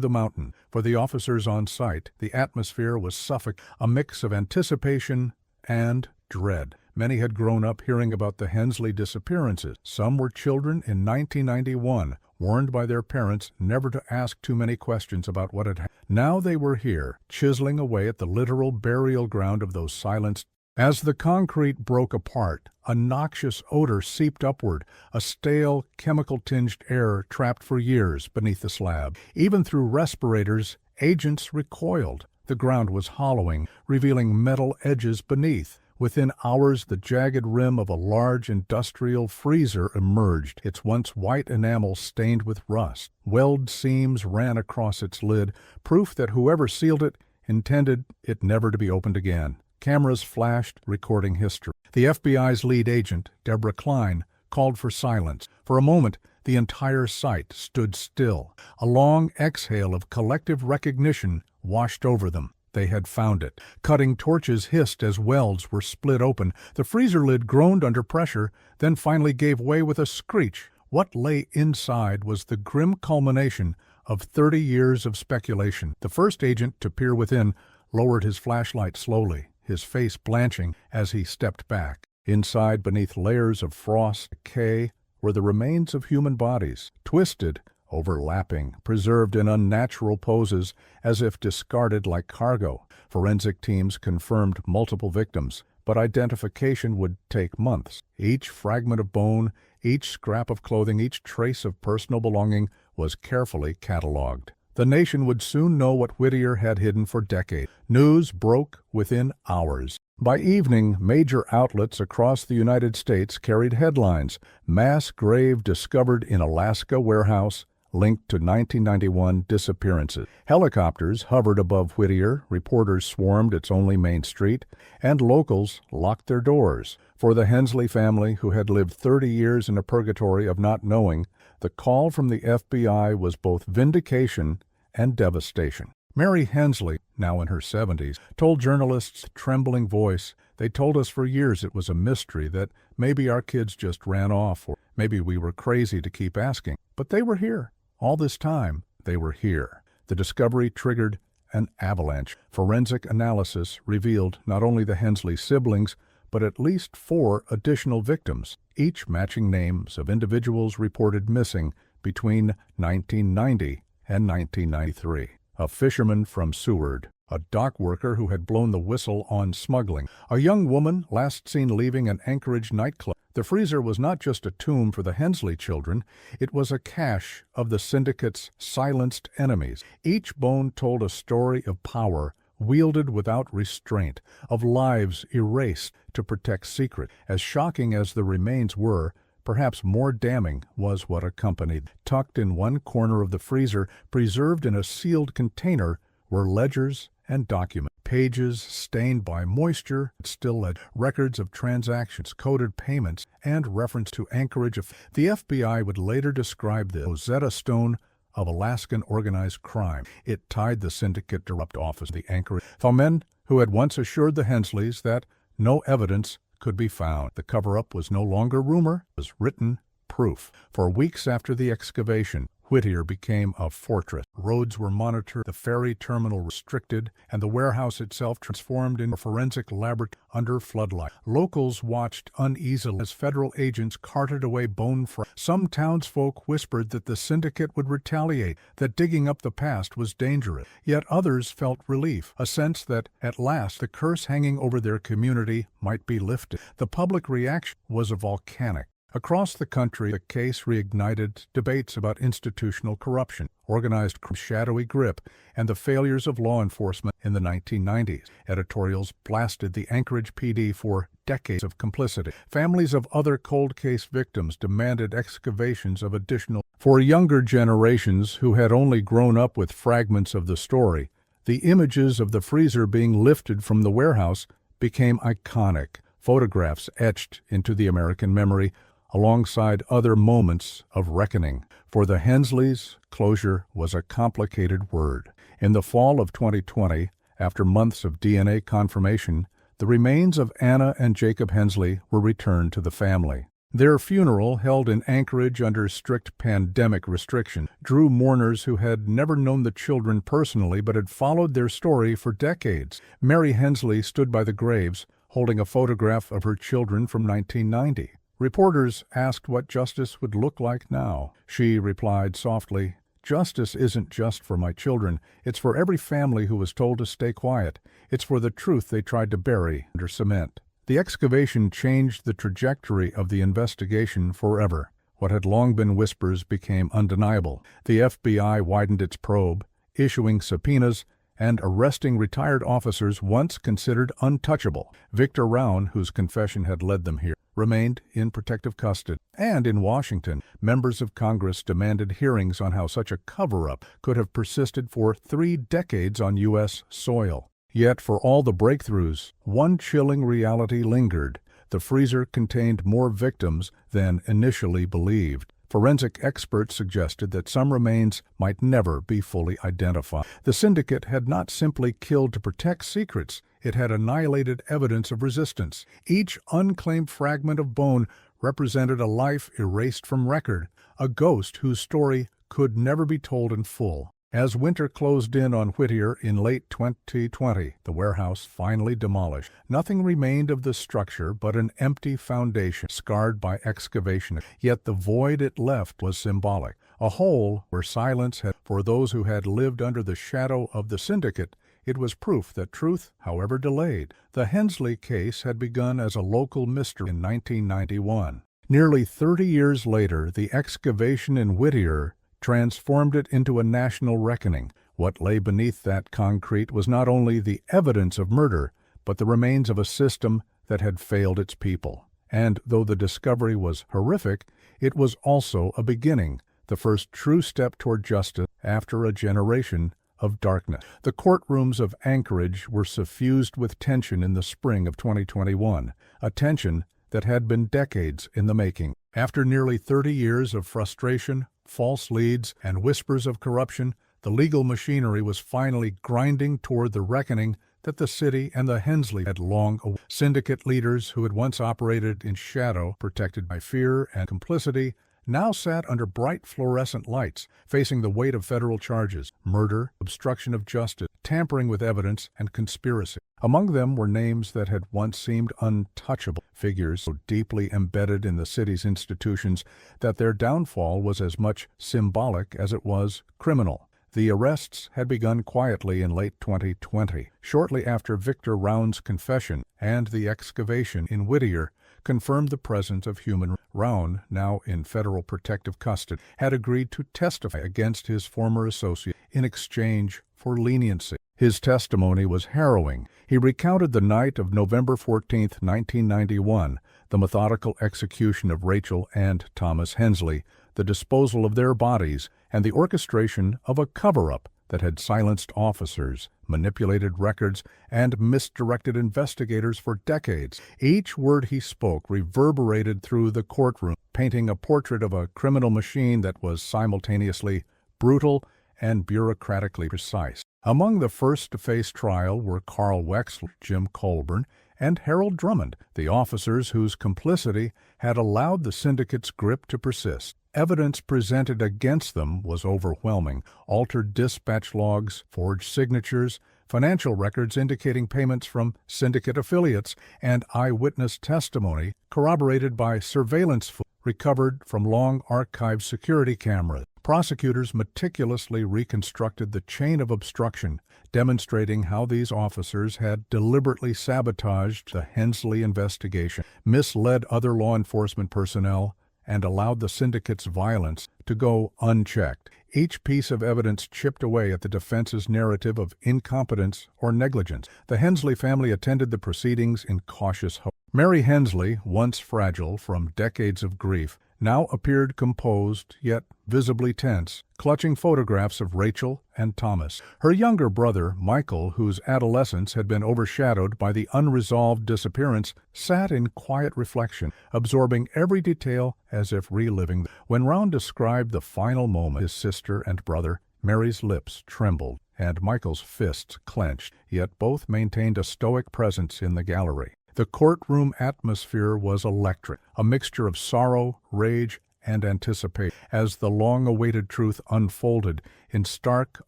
the mountain. For the officers on site, the atmosphere was suffocating, a mix of anticipation and dread. Many had grown up hearing about the Hensley disappearances. Some were children in 1991, warned by their parents never to ask too many questions about what had happened. Now they were here, chiseling away at the literal burial ground of those silenced. As the concrete broke apart, a noxious odor seeped upward, a stale, chemical-tinged air trapped for years beneath the slab. Even through respirators, agents recoiled. The ground was hollowing, revealing metal edges beneath. Within hours, the jagged rim of a large industrial freezer emerged, its once white enamel stained with rust. Weld seams ran across its lid, proof that whoever sealed it intended it never to be opened again. Cameras flashed, recording history. The FBI's lead agent, Deborah Klein, called for silence. For a moment, the entire site stood still. A long exhale of collective recognition washed over them. They had found it. Cutting torches hissed as welds were split open. The freezer lid groaned under pressure, then finally gave way with a screech. What lay inside was the grim culmination of 30 years of speculation. The first agent to peer within lowered his flashlight slowly, his face blanching as he stepped back. Inside, beneath layers of frost decay, were the remains of human bodies, twisted, overlapping, preserved in unnatural poses as if discarded like cargo. Forensic teams confirmed multiple victims, but identification would take months. Each fragment of bone, Each scrap of clothing, each trace of personal belonging was carefully catalogued. The nation would soon know what Whittier had hidden for decades. News broke within hours. By evening, major outlets across the United States carried headlines: "Mass grave discovered in Alaska warehouse linked to 1991 disappearances." Helicopters hovered above Whittier, reporters swarmed its only main street, and locals locked their doors. For the Hensley family, who had lived 30 years in a purgatory of not knowing, the call from the FBI was both vindication and devastation. Mary Hensley, now in her 70s, told journalists with a trembling voice, "They told us for years it was a mystery, that maybe our kids just ran off, or maybe we were crazy to keep asking. But they were here. All this time, they were here." The discovery triggered an avalanche. Forensic analysis revealed not only the Hensley siblings, but at least 4 additional victims, each matching names of individuals reported missing between 1990 and 1993. A fisherman from Seward, a dock worker who had blown the whistle on smuggling, a young woman last seen leaving an Anchorage nightclub. The freezer was not just a tomb for the Hensley children, it was a cache of the syndicate's silenced enemies. Each bone told a story of power wielded without restraint, of lives erased to protect secret. As shocking as the remains were, perhaps more damning was what accompanied. Tucked in one corner of the freezer, preserved in a sealed container, were ledgers and documents. Pages stained by moisture, still led records of transactions, coded payments, and reference to Anchorage. The FBI would later describe the Rosetta Stone of Alaskan organized crime. It tied the syndicate direct office of the Anchorage. The men who had once assured the Hensleys that no evidence could be found. The cover-up was no longer rumor, it was written proof. For weeks after the excavation, Whittier became a fortress. Roads were monitored, the ferry terminal restricted, and the warehouse itself transformed into a forensic laboratory under floodlight. Locals watched uneasily as federal agents carted away bone fragments. Some townsfolk whispered that the syndicate would retaliate, that digging up the past was dangerous. Yet others felt relief, a sense that, at last, the curse hanging over their community might be lifted. The public reaction was volcanic. Across the country, the case reignited debates about institutional corruption, organized crime's shadowy grip, and the failures of law enforcement in the 1990s. Editorials blasted the Anchorage PD for decades of complicity. Families of other cold case victims demanded excavations of additional. For younger generations who had only grown up with fragments of the story, the images of the freezer being lifted from the warehouse became iconic, photographs etched into the American memory, alongside other moments of reckoning. For the Hensleys, closure was a complicated word. In the fall of 2020, after months of DNA confirmation, the remains of Anna and Jacob Hensley were returned to the family. Their funeral, held in Anchorage under strict pandemic restriction, drew mourners who had never known the children personally but had followed their story for decades. Mary Hensley stood by the graves, holding a photograph of her children from 1990. Reporters asked what justice would look like now. She replied softly, "Justice isn't just for my children. It's for every family who was told to stay quiet. It's for the truth they tried to bury under cement." The excavation changed the trajectory of the investigation forever. What had long been whispers became undeniable. The FBI widened its probe, issuing subpoenas and arresting retired officers once considered untouchable. Victor Round, whose confession had led them here, remained in protective custody. And in Washington, members of Congress demanded hearings on how such a cover-up could have persisted for 3 decades on U.S. soil. Yet for all the breakthroughs, one chilling reality lingered. The freezer contained more victims than initially believed. Forensic experts suggested that some remains might never be fully identified. The syndicate had not simply killed to protect secrets, it had annihilated evidence of resistance. Each unclaimed fragment of bone represented a life erased from record, a ghost whose story could never be told in full. As winter closed in on Whittier in late 2020, the warehouse finally demolished. Nothing remained of the structure but an empty foundation, scarred by excavation. Yet the void it left was symbolic. A hole where silence had, for those who had lived under the shadow of the syndicate, it was proof that truth, however delayed. The Hensley case had begun as a local mystery in 1991. Nearly 30 years later, the excavation in Whittier transformed it into a national reckoning. What lay beneath that concrete was not only the evidence of murder, but the remains of a system that had failed its people. And though the discovery was horrific, it was also a beginning, the first true step toward justice after a generation of darkness. The courtrooms of Anchorage were suffused with tension in the spring of 2021, a tension that had been decades in the making. After nearly 30 years of frustration, false leads, and whispers of corruption, the legal machinery was finally grinding toward the reckoning that the city and the Hensley had long awaited. Syndicate leaders who had once operated in shadow, protected by fear and complicity, now sat under bright fluorescent lights, facing the weight of federal charges: murder, obstruction of justice, tampering with evidence, and conspiracy. Among them were names that had once seemed untouchable, figures so deeply embedded in the city's institutions that their downfall was as much symbolic as it was criminal. The arrests had begun quietly in late 2020, shortly after Victor Round's confession, and the excavation in Whittier confirmed the presence of human. Round, now in federal protective custody, had agreed to testify against his former associate in exchange for leniency. His testimony was harrowing. He recounted the night of November 14, 1991, the methodical execution of Rachel and Thomas Hensley, the disposal of their bodies, and the orchestration of a cover-up that had silenced officers, manipulated records, and misdirected investigators for decades. Each word he spoke reverberated through the courtroom, painting a portrait of a criminal machine that was simultaneously brutal and bureaucratically precise. Among the first to face trial were Carl Wexler, Jim Colburn, and Harold Drummond, the officers whose complicity had allowed the syndicate's grip to persist. Evidence presented against them was overwhelming: altered dispatch logs, forged signatures, financial records indicating payments from syndicate affiliates, and eyewitness testimony corroborated by surveillance footage recovered from long-archived security cameras. Prosecutors meticulously reconstructed the chain of obstruction, demonstrating how these officers had deliberately sabotaged the Hensley investigation, misled other law enforcement personnel, and allowed the syndicate's violence to go unchecked. Each piece of evidence chipped away at the defense's narrative of incompetence or negligence. The Hensley family attended the proceedings in cautious hope. Mary Hensley, once fragile from decades of grief, now appeared composed, yet visibly tense, clutching photographs of Rachel and Thomas. Her younger brother, Michael, whose adolescence had been overshadowed by the unresolved disappearance, sat in quiet reflection, absorbing every detail as if reliving. When Round described the final moment, his sister and brother, Mary's lips trembled, and Michael's fists clenched, yet both maintained a stoic presence in the gallery. The courtroom atmosphere was electric, a mixture of sorrow, rage, and anticipation, as the long-awaited truth unfolded in stark,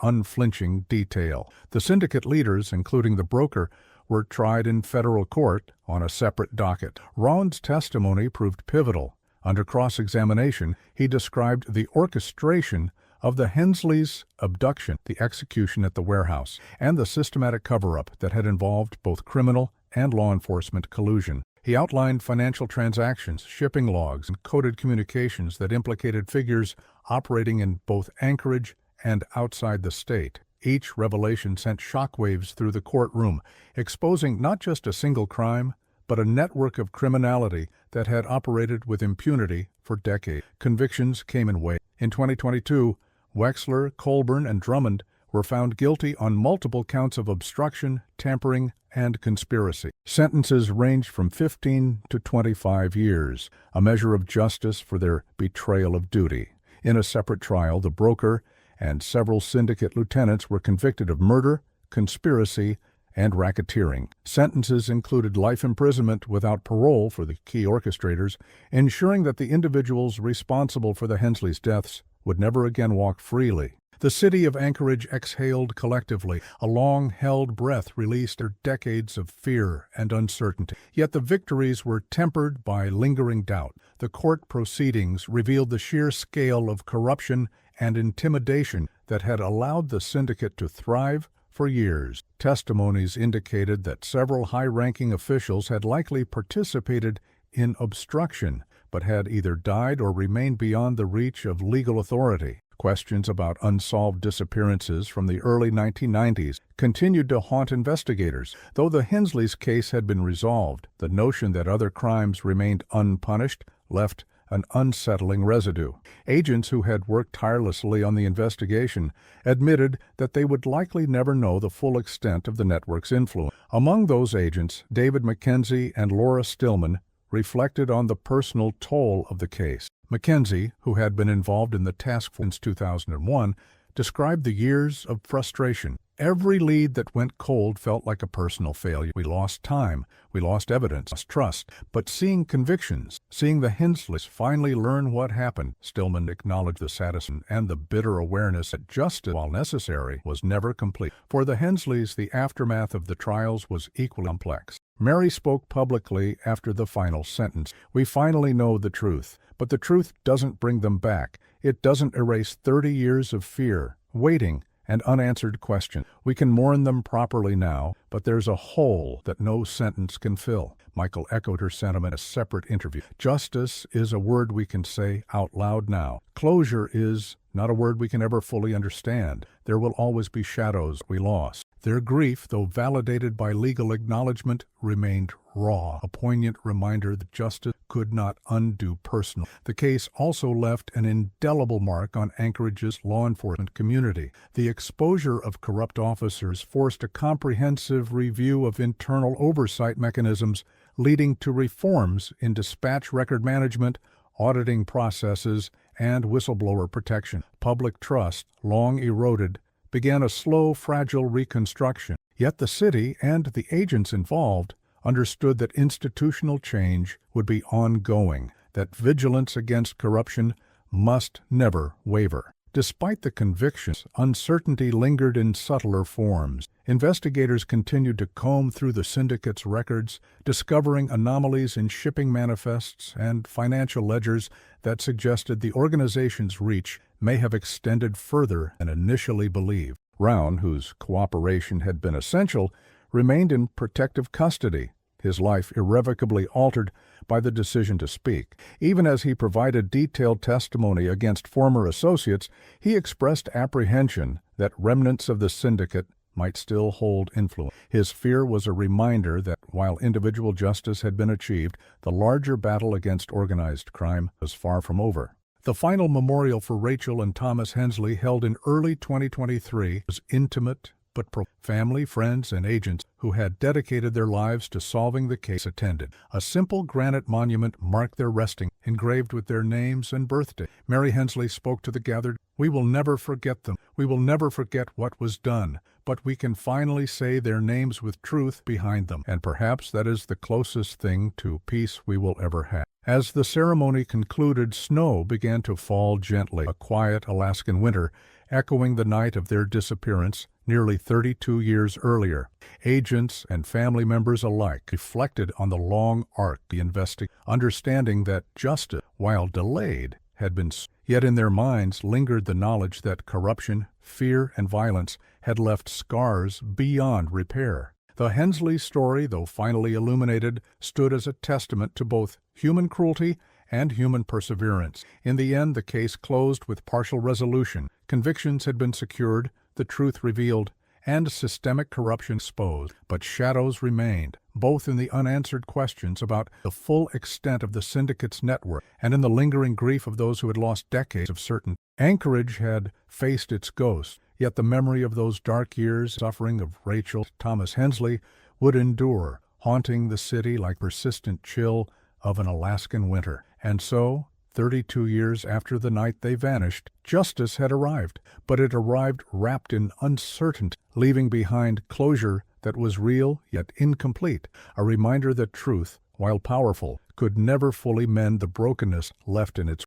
unflinching detail. The syndicate leaders, including the broker, were tried in federal court on a separate docket. Round's testimony proved pivotal. Under cross-examination, he described the orchestration of the Hensleys' abduction, the execution at the warehouse, and the systematic cover-up that had involved both criminal and law enforcement collusion. He outlined financial transactions, shipping logs, and coded communications that implicated figures operating in both Anchorage and outside the state. Each revelation sent shockwaves through the courtroom, exposing not just a single crime, but a network of criminality that had operated with impunity for decades. Convictions came in waves. In 2022, Wexler, Colburn, and Drummond were found guilty on multiple counts of obstruction, tampering, and conspiracy. Sentences ranged from 15 to 25 years, a measure of justice for their betrayal of duty. In a separate trial, the broker and several syndicate lieutenants were convicted of murder, conspiracy, and racketeering. Sentences included life imprisonment without parole for the key orchestrators, ensuring that the individuals responsible for the Hensleys' deaths would never again walk freely. The city of Anchorage exhaled collectively, a long-held breath released after decades of fear and uncertainty. Yet the victories were tempered by lingering doubt. The court proceedings revealed the sheer scale of corruption and intimidation that had allowed the syndicate to thrive for years. Testimonies indicated that several high-ranking officials had likely participated in obstruction, but had either died or remained beyond the reach of legal authority. Questions about unsolved disappearances from the early 1990s continued to haunt investigators. Though the Hensleys case had been resolved, the notion that other crimes remained unpunished left an unsettling residue. Agents who had worked tirelessly on the investigation admitted that they would likely never know the full extent of the network's influence. Among those agents, David Mackenzie and Laura Stillman reflected on the personal toll of the case. Mackenzie, who had been involved in the task force since 2001, described the years of frustration. Every lead that went cold felt like a personal failure. We lost time, we lost evidence, lost trust. But seeing convictions, seeing the Hensleys finally learn what happened, Stillman acknowledged the sadness and the bitter awareness that justice, while necessary, was never complete. For the Hensleys, the aftermath of the trials was equally complex. Mary spoke publicly after the final sentence. "We finally know the truth, but the truth doesn't bring them back. It doesn't erase 30 years of fear, waiting, and unanswered questions. We can mourn them properly now, but there's a hole that no sentence can fill." Michael echoed her sentiment in a separate interview. "Justice is a word we can say out loud now. Closure is not a word we can ever fully understand. There will always be shadows we lost." Their grief, though validated by legal acknowledgement, remained raw, a poignant reminder that justice could not undo personal. The case also left an indelible mark on Anchorage's law enforcement community. The exposure of corrupt officers forced a comprehensive review of internal oversight mechanisms, leading to reforms in dispatch record management, auditing processes, and whistleblower protection. Public trust, long eroded, began a slow, fragile reconstruction. Yet the city and the agents involved understood that institutional change would be ongoing, that vigilance against corruption must never waver. Despite the convictions, uncertainty lingered in subtler forms. Investigators continued to comb through the syndicate's records, discovering anomalies in shipping manifests and financial ledgers that suggested the organization's reach may have extended further than initially believed. Round, whose cooperation had been essential, remained in protective custody, his life irrevocably altered by the decision to speak. Even as he provided detailed testimony against former associates, he expressed apprehension that remnants of the syndicate might still hold influence. His fear was a reminder that while individual justice had been achieved, the larger battle against organized crime was far from over. The final memorial for Rachel and Thomas Hensley, held in early 2023, was intimate but family, friends, and agents who had dedicated their lives to solving the case attended. A simple granite monument marked their resting, engraved with their names and birthday. Mary Hensley spoke to the gathered. "We will never forget them. We will never forget what was done, but we can finally say their names with truth behind them, and perhaps that is the closest thing to peace we will ever have." As the ceremony concluded, snow began to fall gently, a quiet Alaskan winter, echoing the night of their disappearance nearly 32 years earlier. Agents and family members alike reflected on the long arc of the investigation, understanding that justice, while delayed, had been yet in their minds lingered the knowledge that corruption, fear, and violence had left scars beyond repair. The Hensley story, though finally illuminated, stood as a testament to both human cruelty and human perseverance. In the end, the case closed with partial resolution. Convictions had been secured, the truth revealed, and systemic corruption exposed. But shadows remained, both in the unanswered questions about the full extent of the syndicate's network and in the lingering grief of those who had lost decades of certainty. Anchorage had faced its ghost, yet the memory of those dark years, suffering of Rachel Thomas Hensley, would endure, haunting the city like persistent chill of an Alaskan winter. And so, 32 years after the night they vanished, justice had arrived, but it arrived wrapped in uncertainty, leaving behind closure that was real yet incomplete, a reminder that truth, while powerful, could never fully mend the brokenness left in its